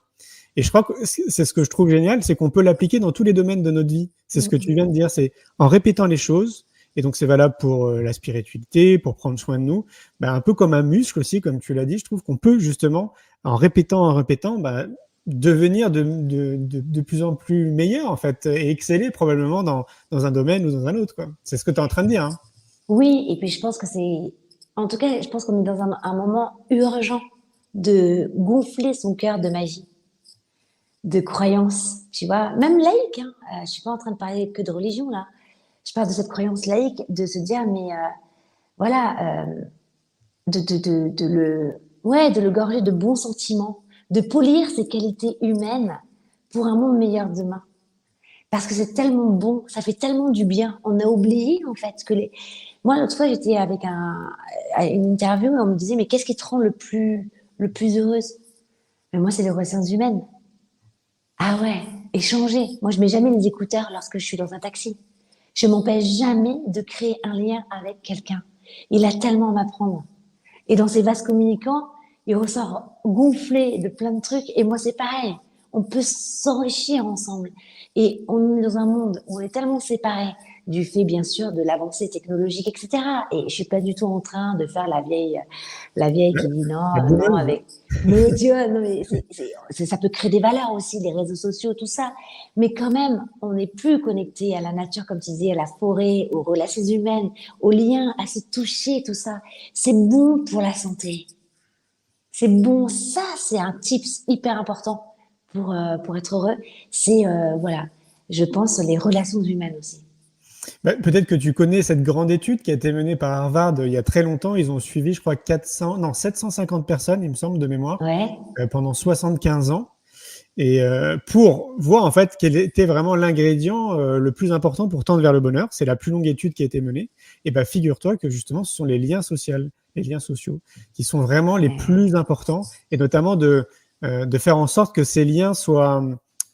Et je crois que c'est ce que je trouve génial, c'est qu'on peut l'appliquer dans tous les domaines de notre vie. C'est ce que tu viens de dire, c'est en répétant les choses. Et donc, c'est valable pour la spiritualité, pour prendre soin de nous. Bah, un peu comme un muscle aussi, comme tu l'as dit, je trouve qu'on peut justement, en répétant, bah, devenir de plus en plus meilleur, en fait, et exceller probablement dans un domaine ou dans un autre, quoi. C'est ce que tu es en train de dire, hein. Oui, et puis je pense que en tout cas, je pense qu'on est dans un moment urgent de gonfler son cœur de magie, de croyance, tu vois, même laïque, hein. Je suis pas en train de parler que de religion, là. Je parle de cette croyance laïque, de se dire, mais voilà, de le gorger de bons sentiments, de polir ses qualités humaines pour un monde meilleur demain. Parce que c'est tellement bon, ça fait tellement du bien. On a oublié, en fait, que Moi, l'autre fois, j'étais avec à une interview et on me disait, mais qu'est-ce qui te rend le plus heureuse? Mais moi, c'est les relations humaines. Ah ouais, échanger. Moi, je mets jamais les écouteurs lorsque je suis dans un taxi. Je m'empêche jamais de créer un lien avec quelqu'un. Il a tellement à m'apprendre. Et dans ces vases communicants, il ressort gonflé de plein de trucs. Et moi, c'est pareil. On peut s'enrichir ensemble. Et on est dans un monde où on est tellement séparés du fait, bien sûr, de l'avancée technologique, etc. Et je suis pas du tout en train de faire la vieille qui dit non, La non, boumeuse. avec, mais tu vois, non, mais ça peut créer des valeurs aussi, les réseaux sociaux, tout ça. Mais quand même, on n'est plus connecté à la nature, comme tu disais, à la forêt, aux relations humaines, aux liens, à se toucher, tout ça. C'est bon pour la santé. C'est bon. Ça, c'est un tips hyper important pour être heureux. C'est, voilà, je pense, les relations humaines aussi. Bah, peut-être que tu connais cette grande étude qui a été menée par Harvard il y a très longtemps. Ils ont suivi, je crois, 750 personnes, il me semble, de mémoire, Ouais. pendant 75 ans. Et pour voir en fait quel était vraiment l'ingrédient le plus important pour tendre vers le bonheur. C'est la plus longue étude qui a été menée. Et ben figure-toi que justement, ce sont les liens sociaux, qui sont vraiment les plus importants, et notamment de faire en sorte que ces liens soient,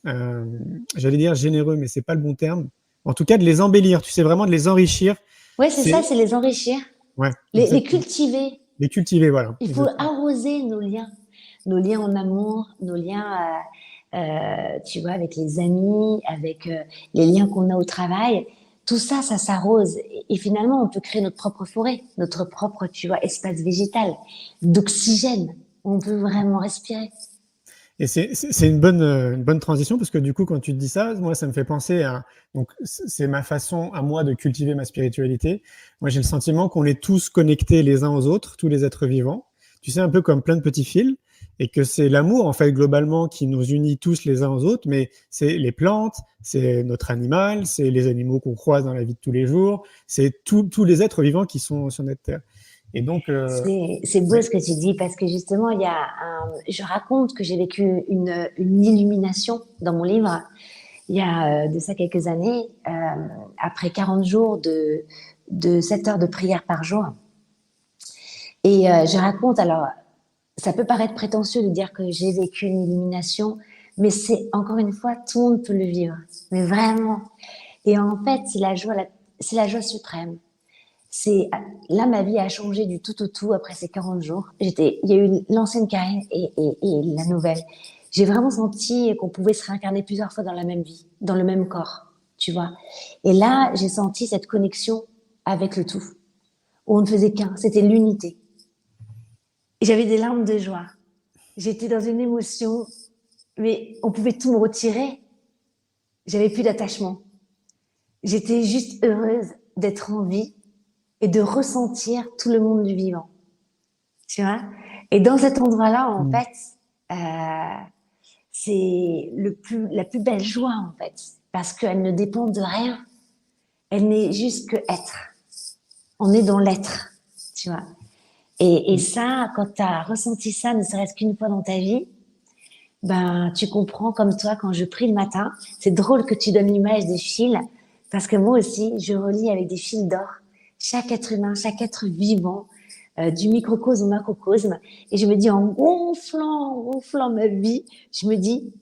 j'allais dire généreux, mais c'est pas le bon terme. En tout cas, de les embellir. Tu sais, vraiment de les enrichir. Ouais, c'est ça, c'est les enrichir, Ouais, les cultiver. les cultiver, voilà. Il faut Exactement. arroser nos liens en amour, nos liens, tu vois, avec les amis, avec les liens qu'on a au travail. Tout ça, ça s'arrose. Et une on peut créer notre propre forêt, notre propre, tu vois, espace végétal, d'oxygène. On peut vraiment respirer. Et c'est une bonne transition, parce que du coup, quand tu te dis ça, moi, ça me fait penser à, donc, c'est ma façon à moi de cultiver ma spiritualité. Moi, j'ai le sentiment qu'on est tous connectés les uns aux autres, tous les êtres vivants. Tu sais, un peu comme plein de petits fils, et que c'est l'amour, en fait, globalement, qui nous unit tous les uns aux autres, mais c'est les plantes, c'est notre animal, c'est les animaux qu'on croise dans la vie de tous les jours, c'est tous les êtres vivants qui sont sur notre terre. Et donc, C'est beau ouais. ce que tu dis parce que justement, je raconte que j'ai vécu une illumination dans mon livre il y a de ça quelques années, après 40 jours de 7 heures de prière par jour. Et je raconte, alors, ça peut paraître prétentieux de dire que j'ai vécu une illumination, mais c'est, encore une fois, tout le monde peut le vivre. Mais vraiment. Et en fait, c'est la joie suprême. C'est, là, ma vie a changé du tout au tout après ces 40 jours. Il y a eu l'ancienne Karine et la nouvelle. J'ai vraiment senti qu'on pouvait se réincarner plusieurs fois dans la même vie, dans le même corps, tu vois. Et là, j'ai senti cette connexion avec le tout, où on ne faisait qu'un, c'était l'unité. Et j'avais des larmes de joie. J'étais dans une émotion, mais on pouvait tout me retirer. J'avais plus d'attachement. J'étais juste heureuse d'être en vie et de ressentir tout le monde du vivant. Tu vois? Et dans cet endroit-là, en fait, c'est la plus belle joie, en fait, parce qu'elle ne dépend de rien. Elle n'est juste que être. On est dans l'être, tu vois. Et ça, quand tu as ressenti ça, ne serait-ce qu'une fois dans ta vie, ben, tu comprends comme toi, quand je prie le matin, c'est drôle que tu donnes l'image des fils, parce que moi aussi, je relie avec des fils d'or chaque être humain, chaque être vivant, du microcosme au macrocosme, et je me dis, en gonflant ma vie, je me dis,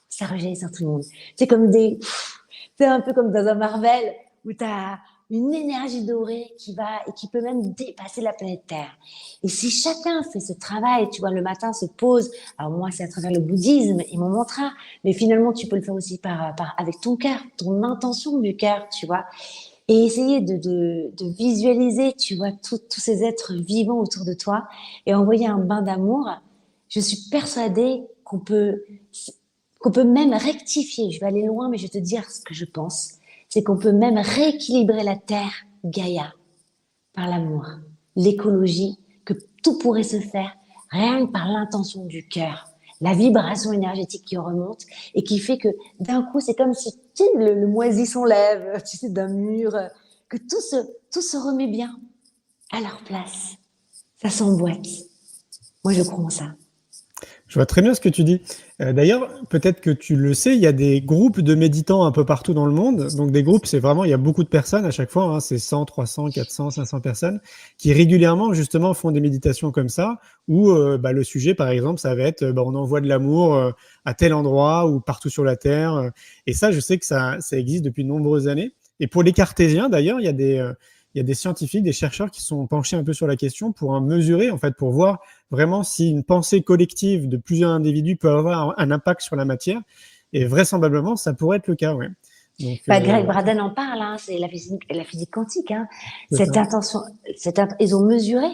ça rejaillit sur tout le monde. C'est comme c'est un peu comme dans un Marvel, où tu as une énergie dorée qui va et qui peut même dépasser la planète Terre. Et si chacun fait ce travail, tu vois, le matin se pose, alors moi c'est à travers le bouddhisme et mon mantra, mais finalement tu peux le faire aussi avec ton cœur, ton intention du cœur, tu vois, et essayer de visualiser, tu vois, tous ces êtres vivants autour de toi et envoyer un bain d'amour. Je suis persuadée qu'on peut même rectifier. Je vais aller loin, mais je vais te dire ce que je pense. C'est qu'on peut même rééquilibrer la Terre, Gaïa, par l'amour, l'écologie, que tout pourrait se faire rien que par l'intention du cœur, la vibration énergétique qui remonte et qui fait que d'un coup, c'est comme si le moisi s'enlève, tu sais, d'un mur, que tout se remet bien à leur place. Ça s'emboîte. Moi, je crois en ça. Je vois très bien ce que tu dis. D'ailleurs, peut-être que tu le sais, il y a des groupes de méditants un peu partout dans le monde. Donc des groupes, c'est vraiment, il y a beaucoup de personnes à chaque fois, hein, c'est 100, 300, 400, 500 personnes qui régulièrement justement font des méditations comme ça, où le sujet, par exemple, ça va être, on envoie de l'amour à tel endroit ou partout sur la Terre. Et ça, je sais que ça existe depuis de nombreuses années. Et pour les cartésiens, d'ailleurs, il y a des scientifiques, des chercheurs qui sont penchés un peu sur la question pour mesurer, en fait, pour voir vraiment si une pensée collective de plusieurs individus peut avoir un impact sur la matière. Et vraisemblablement, ça pourrait être le cas, ouais. Donc, Greg Braden en parle, hein, c'est la physique quantique. Hein. c'est Cette ça. intention, ils ont mesuré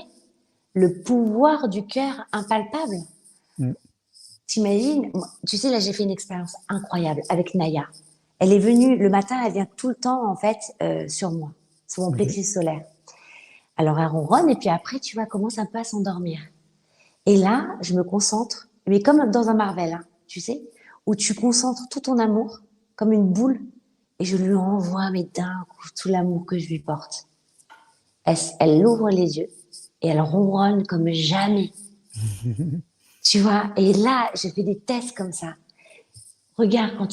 le pouvoir du cœur impalpable. Mm. T'imagines, tu sais, là, j'ai fait une expérience incroyable avec Naya. Elle est venue, le matin, elle vient tout le temps, en fait, sur moi, sur mon plexus solaire. Alors, elle ronronne, et puis après, tu vois, elle commence un peu à s'endormir. Et là, je me concentre, mais comme dans un Marvel, hein, tu sais, où tu concentres tout ton amour, comme une boule, et je lui envoie, mais d'un coup, tout l'amour que je lui porte. Elle ouvre les yeux, et elle ronronne comme jamais. Tu vois, et là, je fais des tests comme ça. Regarde, quand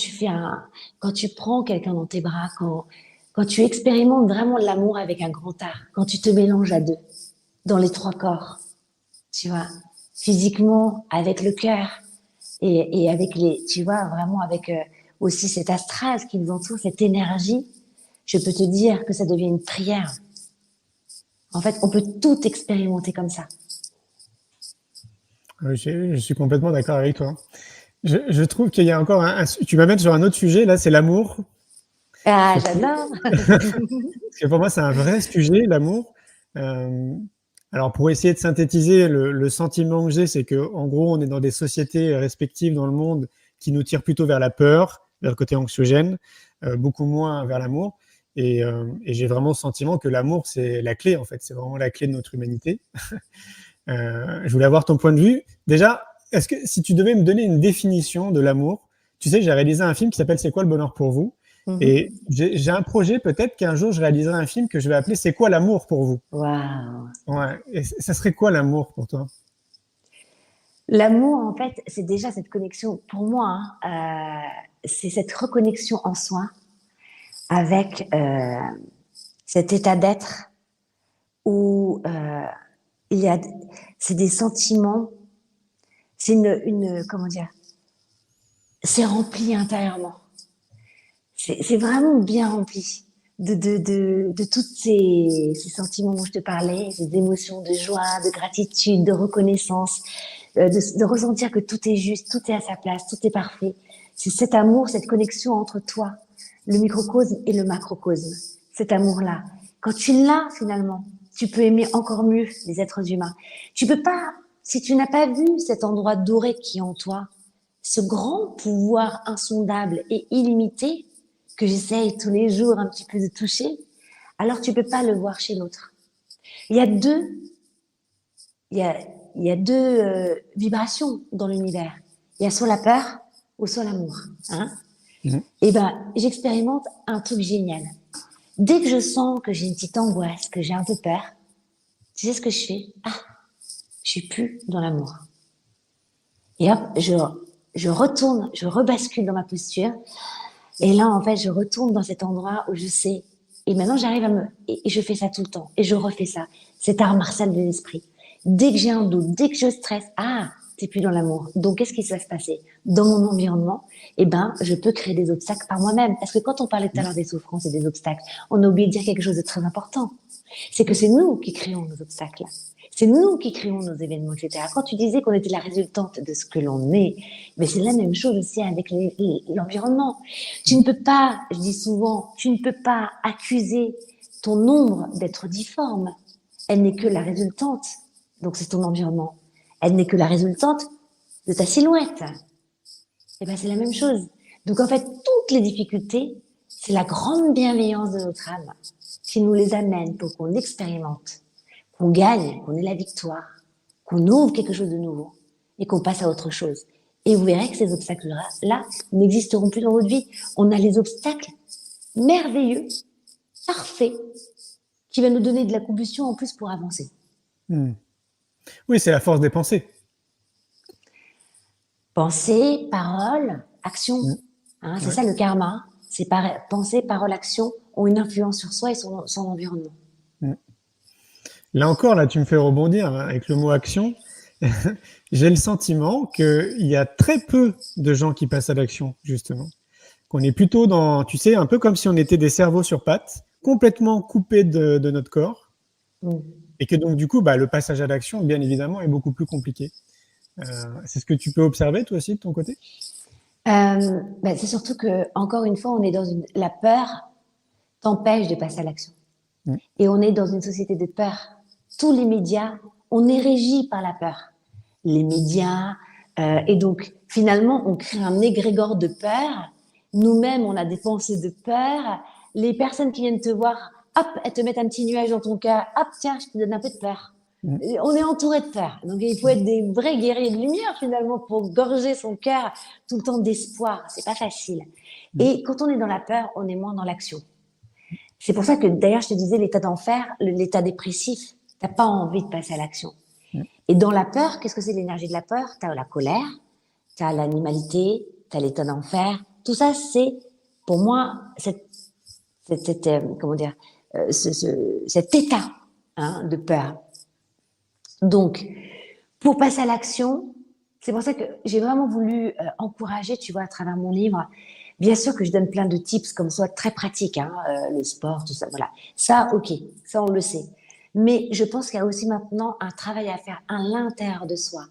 tu prends quelqu'un dans tes bras, quand tu expérimentes vraiment l'amour avec un grand art, quand tu te mélanges à deux, dans les trois corps, tu vois, physiquement, avec le cœur, et avec tu vois, vraiment avec aussi cet astral qui nous entoure, cette énergie, je peux te dire que ça devient une prière. En fait, on peut tout expérimenter comme ça. Je suis complètement d'accord avec toi. Je trouve qu'il y a encore tu m'amènes sur un autre sujet, là, c'est l'amour. Ah, j'adore. Parce que pour moi, c'est un vrai sujet, l'amour. Alors, pour essayer de synthétiser le sentiment que j'ai, c'est que, en gros, on est dans des sociétés respectives dans le monde qui nous tirent plutôt vers la peur, vers le côté anxiogène, beaucoup moins vers l'amour. Et j'ai vraiment le sentiment que l'amour, c'est la clé, en fait. C'est vraiment la clé de notre humanité. Je voulais avoir ton point de vue. Déjà, est-ce que si tu devais me donner une définition de l'amour, tu sais, j'ai réalisé un film qui s'appelle C'est quoi le bonheur pour vous? Et j'ai un projet, peut-être qu'un jour je réaliserai un film que je vais appeler C'est quoi l'amour pour vous? Waouh. Ouais. Et ça serait quoi l'amour pour toi? L'amour, en fait, c'est déjà cette connexion, pour moi, hein, c'est cette reconnexion en soi avec cet état d'être où c'est des sentiments, c'est comment dire, c'est rempli intérieurement. C'est vraiment bien rempli de tous ces sentiments dont je te parlais, ces émotions de joie, de gratitude, de reconnaissance, de ressentir que tout est juste, tout est à sa place, tout est parfait. C'est cet amour, cette connexion entre toi, le microcosme et le macrocosme. Cet amour-là. Quand tu l'as, finalement, tu peux aimer encore mieux les êtres humains. Tu peux pas, si tu n'as pas vu cet endroit doré qui est en toi, ce grand pouvoir insondable et illimité, que j'essaye tous les jours un petit peu de toucher, alors tu peux pas le voir chez l'autre. Il y a deux vibrations dans l'univers. Il y a soit la peur ou soit l'amour. Hein. Et j'expérimente un truc génial. Dès que je sens que j'ai une petite angoisse, que j'ai un peu peur, tu sais ce que je fais? Je suis plus dans l'amour. Et hop, je retourne, je rebascule dans ma posture. Et là, en fait, je retourne dans cet endroit où je sais. Et maintenant, j'arrive et je fais ça tout le temps. Et je refais ça. C'est art martial de l'esprit. Dès que j'ai un doute, dès que je stresse, t'es plus dans l'amour. Donc, qu'est-ce qui va se passer? Dans mon environnement, je peux créer des obstacles par moi-même. Parce que quand on parlait tout à l'heure des souffrances et des obstacles, on a oublié de dire quelque chose de très important. C'est que c'est nous qui créons nos obstacles. C'est nous qui créons nos événements, etc. Quand tu disais qu'on était la résultante de ce que l'on est, mais c'est la même chose aussi avec l'environnement. Tu ne peux pas, je dis souvent, tu ne peux pas accuser ton ombre d'être difforme. Elle n'est que la résultante. Donc c'est ton environnement. Elle n'est que la résultante de ta silhouette. Et c'est la même chose. Donc en fait, toutes les difficultés, c'est la grande bienveillance de notre âme qui nous les amène pour qu'on expérimente, qu'on gagne, qu'on ait la victoire, qu'on ouvre quelque chose de nouveau et qu'on passe à autre chose. Et vous verrez que ces obstacles-là n'existeront plus dans votre vie. On a les obstacles merveilleux, parfaits, qui va nous donner de la combustion en plus pour avancer. Oui, c'est la force des pensées. Pensée, parole, action. Mm. C'est Ouais. ça le karma. C'est pensée, parole, action ont une influence sur soi et son environnement. Là encore, là, tu me fais rebondir avec le mot action. J'ai le sentiment qu'il y a très peu de gens qui passent à l'action, justement. Qu'on est plutôt dans, tu sais, un peu comme si on était des cerveaux sur pattes, complètement coupés de notre corps. Mm. Et que donc, du coup, le passage à l'action, bien évidemment, est beaucoup plus compliqué. C'est ce que tu peux observer, toi aussi, de ton côté? C'est surtout que, encore une fois, on est la peur t'empêche de passer à l'action. Mm. Et on est dans une société de peur. Tous les médias, on est régi par la peur. Les médias, et donc finalement, on crée un égrégore de peur. Nous-mêmes, on a des pensées de peur. Les personnes qui viennent te voir, hop, elles te mettent un petit nuage dans ton cœur. Hop, tiens, je te donne un peu de peur. Mm. Et on est entouré de peur. Donc il faut être des vrais guerriers de lumière finalement pour gorger son cœur tout le temps d'espoir. C'est pas facile. Et quand on est dans la peur, on est moins dans l'action. C'est pour ça que, d'ailleurs, je te disais, l'état d'enfer, l'état dépressif, t'as pas envie de passer à l'action. Et dans la peur, qu'est-ce que c'est l'énergie de la peur? T'as la colère, t'as l'animalité, t'as l'état d'enfer. Tout ça, c'est, pour moi, comment dire, cet état de peur. Donc, pour passer à l'action, c'est pour ça que j'ai vraiment voulu encourager, tu vois, à travers mon livre. Bien sûr que je donne plein de tips comme ça, très pratiques, le sport, tout ça, voilà. Ça, ok, ça on le sait. Mais je pense qu'il y a aussi maintenant un travail à faire à l'intérieur de soi,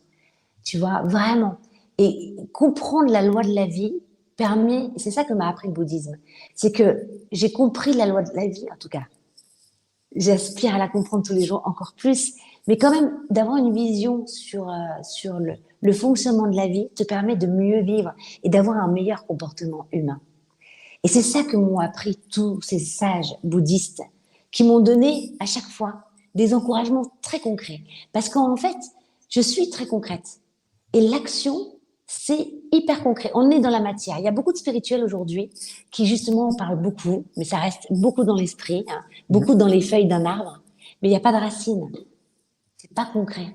tu vois, vraiment. Et comprendre la loi de la vie permet, c'est ça que m'a appris le bouddhisme, c'est que j'ai compris la loi de la vie, en tout cas. J'aspire à la comprendre tous les jours encore plus, mais quand même d'avoir une vision sur le fonctionnement de la vie te permet de mieux vivre et d'avoir un meilleur comportement humain. Et c'est ça que m'ont appris tous ces sages bouddhistes qui m'ont donné à chaque fois des encouragements très concrets. Parce qu'en fait, je suis très concrète. Et l'action, c'est hyper concret. On est dans la matière. Il y a beaucoup de spirituels aujourd'hui qui justement parlent beaucoup, mais ça reste beaucoup dans l'esprit, beaucoup dans les feuilles d'un arbre, mais il n'y a pas de racines. C'est pas concret.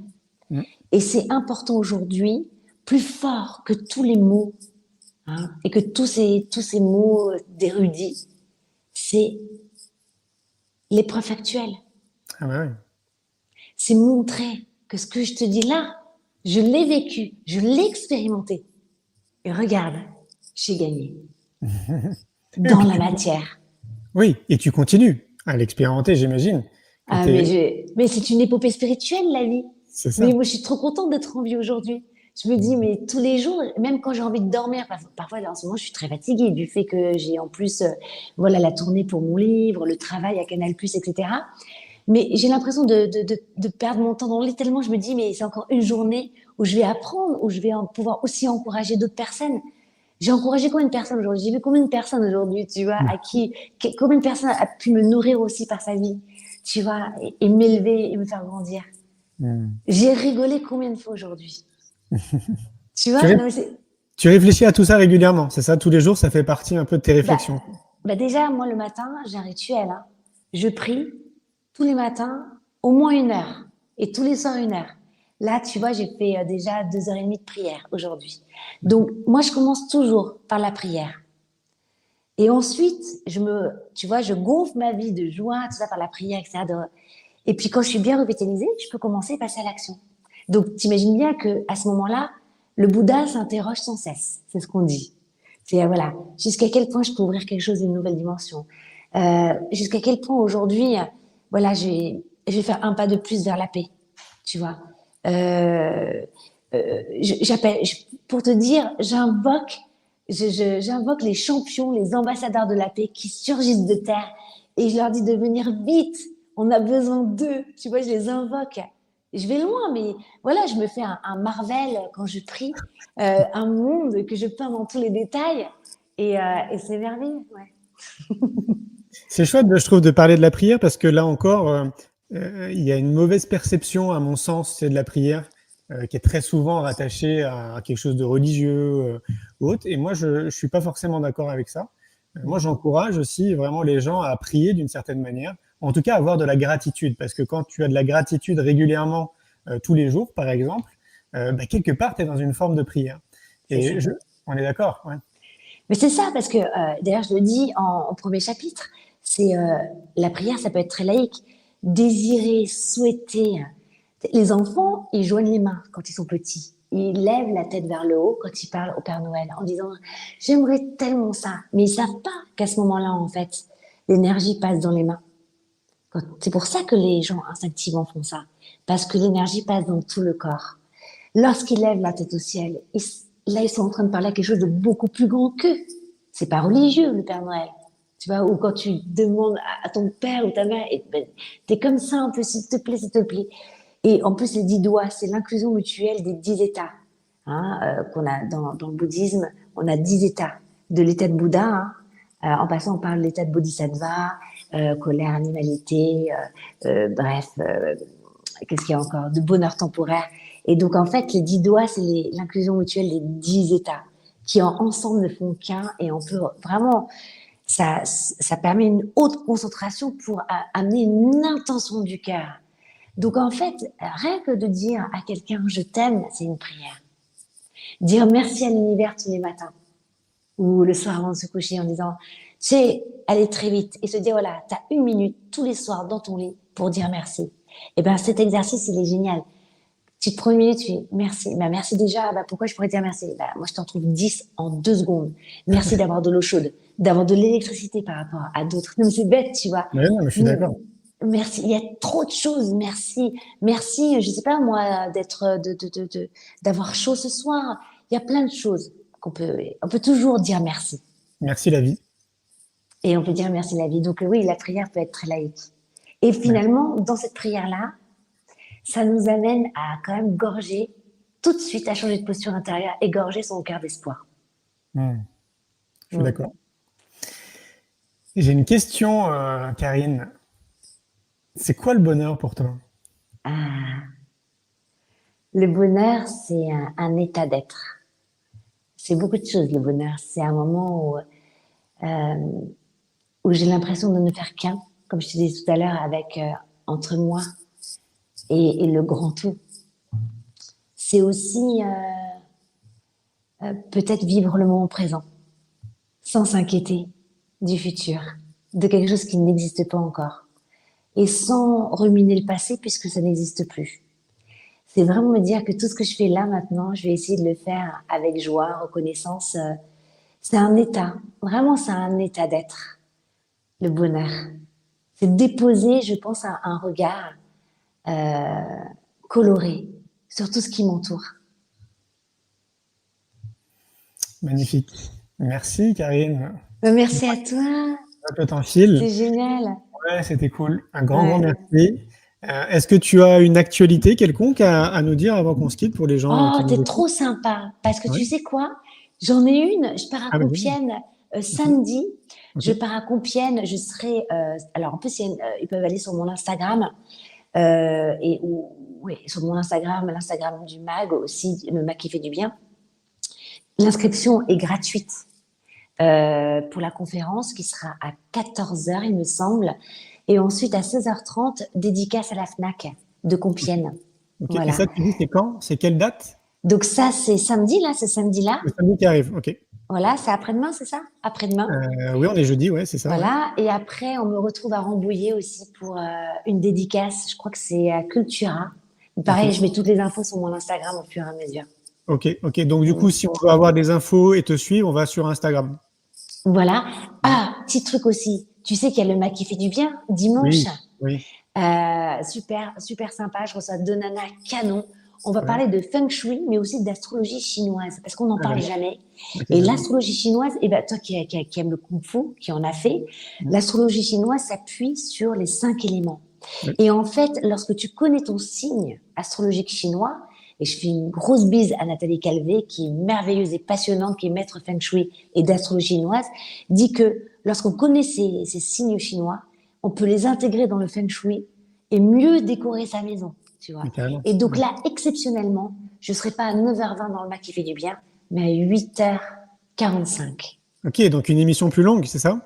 Et c'est important aujourd'hui, plus fort que tous les mots, et que tous ces mots d'érudits, c'est l'épreuve factuelle. Ah ouais. C'est montrer que ce que je te dis là, je l'ai vécu, je l'ai expérimenté. Et regarde, j'ai gagné. Dans la matière. Oui, et tu continues à l'expérimenter, j'imagine. Mais c'est une épopée spirituelle, la vie. C'est ça. Mais moi, je suis trop contente d'être en vie aujourd'hui. Je me dis, mais tous les jours, même quand j'ai envie de dormir, parfois, là, en ce moment, je suis très fatiguée du fait que j'ai en plus, la tournée pour mon livre, le travail à Canal+, etc. Mais j'ai l'impression de perdre mon temps dans le lit tellement je me dis, mais c'est encore une journée où je vais apprendre, où je vais pouvoir aussi encourager d'autres personnes. J'ai encouragé combien de personnes aujourd'hui? J'ai vu combien de personnes aujourd'hui, tu vois, combien de personnes a pu me nourrir aussi par sa vie, tu vois, et m'élever et me faire grandir. J'ai rigolé combien de fois aujourd'hui? Tu vois, tu réfléchis à tout ça régulièrement, c'est ça? Tous les jours, ça fait partie un peu de tes réflexions. Déjà, moi, le matin, j'ai un rituel. Je prie tous les matins au moins 1 heure et tous les soirs 1 heure. Là, tu vois, j'ai fait déjà 2h30 de prière aujourd'hui. Donc, moi, je commence toujours par la prière. Et ensuite, je gonfle ma vie de joie, tout ça par la prière, etc. Et puis, quand je suis bien revitalisée, je peux commencer à passer à l'action. Donc, t'imagines bien qu'à ce moment-là, le Bouddha s'interroge sans cesse. C'est ce qu'on dit. C'est, jusqu'à quel point je peux ouvrir quelque chose d'une nouvelle dimension. Jusqu'à quel point aujourd'hui, je vais faire un pas de plus vers la paix. Tu vois. Pour te dire, j'invoque les champions, les ambassadeurs de la paix qui surgissent de terre et je leur dis de venir vite. On a besoin d'eux. Tu vois, je les invoque. Je vais loin, mais je me fais un Marvel quand je prie, un monde que je peins dans tous les détails et c'est merveilleux. Ouais. C'est chouette, je trouve, de parler de la prière parce que là encore, il y a une mauvaise perception, à mon sens, c'est de la prière qui est très souvent rattachée à quelque chose de religieux ou autre. Et moi, je suis pas forcément d'accord avec ça. Moi, j'encourage aussi vraiment les gens à prier d'une certaine manière. En tout cas, avoir de la gratitude, parce que quand tu as de la gratitude régulièrement tous les jours, par exemple, quelque part, tu es dans une forme de prière. Et on est d'accord, ouais. Mais c'est ça, parce que d'ailleurs, je le dis en premier chapitre, c'est la prière, ça peut être très laïque. Désirer, souhaiter. Les enfants, ils joignent les mains quand ils sont petits. Ils lèvent la tête vers le haut quand ils parlent au Père Noël en disant j'aimerais tellement ça. Mais ils savent pas qu'à ce moment-là, en fait, l'énergie passe dans les mains. C'est pour ça que les gens instinctivement font ça, parce que l'énergie passe dans tout le corps. Lorsqu'ils lèvent la tête au ciel, là, ils sont en train de parler à quelque chose de beaucoup plus grand qu'eux. C'est pas religieux, le Père Noël. Tu vois, ou quand tu demandes à ton père ou ta mère, t'es comme ça un peu, s'il te plaît, s'il te plaît. Et en plus, les 10 doigts, c'est l'inclusion mutuelle des 10 états. Qu'on a dans le bouddhisme, on a 10 états. De l'état de Bouddha, en passant par l'état de Bodhisattva, colère, animalité, bref, qu'est-ce qu'il y a encore? De bonheur temporaire. Et donc, en fait, les 10 doigts, c'est l'inclusion mutuelle des 10 états qui, ensemble, ne font qu'un. Et on peut vraiment... Ça permet une haute concentration pour amener une intention du cœur. Donc, en fait, rien que de dire à quelqu'un « je t'aime », c'est une prière. Dire merci à l'univers tous les matins ou le soir avant de se coucher en disant « tu sais, aller très vite » et se dire « voilà, tu as 1 minute tous les soirs dans ton lit pour dire merci ». Et bien, cet exercice, il est génial. Tu te prends 1 minute, tu dis merci. Ben, merci déjà, pourquoi je pourrais dire merci? Moi, je t'en trouve 10 en 2 secondes. Merci d'avoir de l'eau chaude, d'avoir de l'électricité par rapport à d'autres. Non, mais c'est bête, tu vois. Ouais, non, mais je suis d'accord. Merci. Il y a trop de choses. Merci. Merci, je sais pas moi, d'avoir chaud ce soir. Il y a plein de choses on peut toujours dire merci. Merci la vie. Et on peut dire merci la vie. Donc oui, la prière peut être très laïque. Et finalement, dans cette prière-là, ça nous amène à quand même gorger, tout de suite à changer de posture intérieure et gorger son cœur d'espoir. Je suis d'accord. J'ai une question, Karine. C'est quoi le bonheur pour toi? Le bonheur, c'est un état d'être. C'est beaucoup de choses, le bonheur. C'est un moment où j'ai l'impression de ne faire qu'un, comme je te disais tout à l'heure, avec entre moi et le grand tout. C'est aussi peut-être vivre le moment présent, sans s'inquiéter du futur, de quelque chose qui n'existe pas encore, et sans ruminer le passé puisque ça n'existe plus. C'est vraiment me dire que tout ce que je fais là maintenant, je vais essayer de le faire avec joie, reconnaissance. C'est un état, vraiment c'est un état d'être, le bonheur. C'est déposer, je pense, un regard coloré sur tout ce qui m'entoure. Magnifique. Merci Karine. Merci à toi. Un peu fil. C'est génial. Ouais, c'était cool. Un grand merci. Est-ce que tu as une actualité quelconque à nous dire avant qu'on se quitte pour les gens? Oh, t'es trop sympa. Parce que tu sais quoi? J'en ai une. Je pars à Compiègne samedi. Je pars à Compiègne. Je serai. Alors en plus, ils peuvent aller sur mon Instagram. Sur mon Instagram, l'Instagram du MAG aussi, le MAG qui fait du bien. L'inscription est gratuite pour la conférence qui sera à 14h, il me semble. Et ensuite, à 16h30, dédicace à la FNAC de Compiègne. Okay. Voilà. Et ça, tu dis, c'est quand? C'est quelle date? Donc ça, c'est samedi-là, c'est samedi-là. Le samedi qui arrive, ok. Voilà, c'est après-demain, c'est ça? Après-demain. Oui, on est jeudi, ouais, c'est ça. Voilà, ouais. Et après, on me retrouve à Rambouillet aussi pour une dédicace. Je crois que c'est à Cultura. Pareil, je mets toutes les infos sur mon Instagram au fur et à mesure. Ok. Donc, du coup, si on veut avoir des infos et te suivre, on va sur Instagram. Voilà. Ah, petit truc aussi. Tu sais qu'il y a le MAG qui fait du bien dimanche. Oui. Super sympa. Je reçois 2 nanas canon. On va parler de feng shui, mais aussi d'astrologie chinoise, parce qu'on n'en parle jamais. Et l'astrologie chinoise, toi qui aimes le kung-fu, qui en a fait, l'astrologie chinoise s'appuie sur les 5 éléments. Et en fait, lorsque tu connais ton signe astrologique chinois, et je fais une grosse bise à Nathalie Calvé, qui est merveilleuse et passionnante, qui est maître feng shui et d'astrologie chinoise, dit que lorsqu'on connaît ces signes chinois, on peut les intégrer dans le feng shui et mieux décorer sa maison. Tu vois. Et donc là, exceptionnellement, je ne serai pas à 9h20 dans le MAG qui fait du bien, mais à 8h45. Ok, donc une émission plus longue, c'est ça?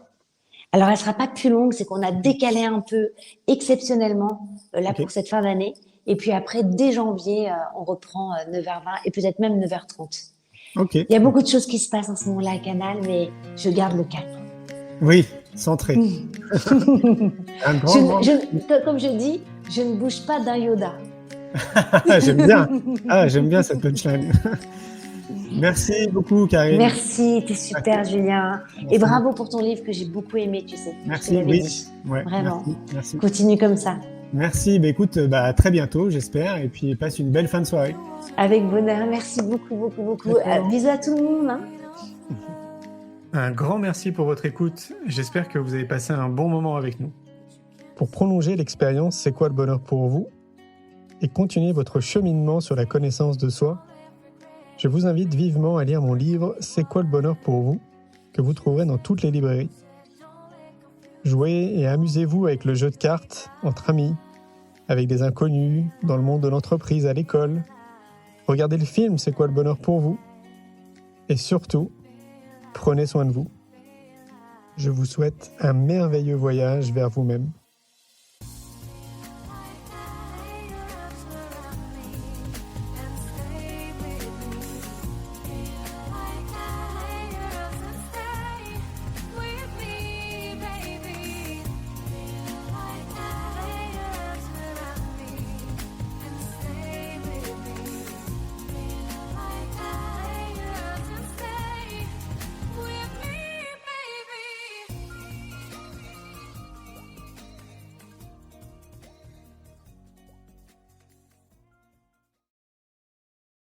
Alors, elle ne sera pas plus longue, c'est qu'on a décalé un peu exceptionnellement pour cette fin d'année. Et puis après, dès janvier, on reprend 9h20 et peut-être même 9h30. Ok. Il y a beaucoup de choses qui se passent en ce moment-là à Canal, mais je garde le cap. Oui, centré. Un grand. Comme je dis, je ne bouge pas d'un Yoda. J'aime bien. J'aime bien cette punchline. Merci beaucoup, Karine. Merci, t'es super, Julien. Et bravo pour ton livre que j'ai beaucoup aimé, tu sais. Merci, je te l'avais oui. dit. Ouais, Vraiment. Merci. Continue comme ça. Merci. Écoute, à très bientôt, j'espère. Et puis, passe une belle fin de soirée. Avec bonheur. Merci beaucoup, beaucoup, beaucoup. Bisous à tout le monde. Hein. Un grand merci pour votre écoute. J'espère que vous avez passé un bon moment avec nous. Pour prolonger l'expérience C'est quoi le bonheur pour vous et continuer votre cheminement sur la connaissance de soi, je vous invite vivement à lire mon livre C'est quoi le bonheur pour vous, que vous trouverez dans toutes les librairies. Jouez et amusez-vous avec le jeu de cartes entre amis, avec des inconnus, dans le monde de l'entreprise, à l'école. Regardez le film C'est quoi le bonheur pour vous. Et surtout, prenez soin de vous. Je vous souhaite un merveilleux voyage vers vous-même.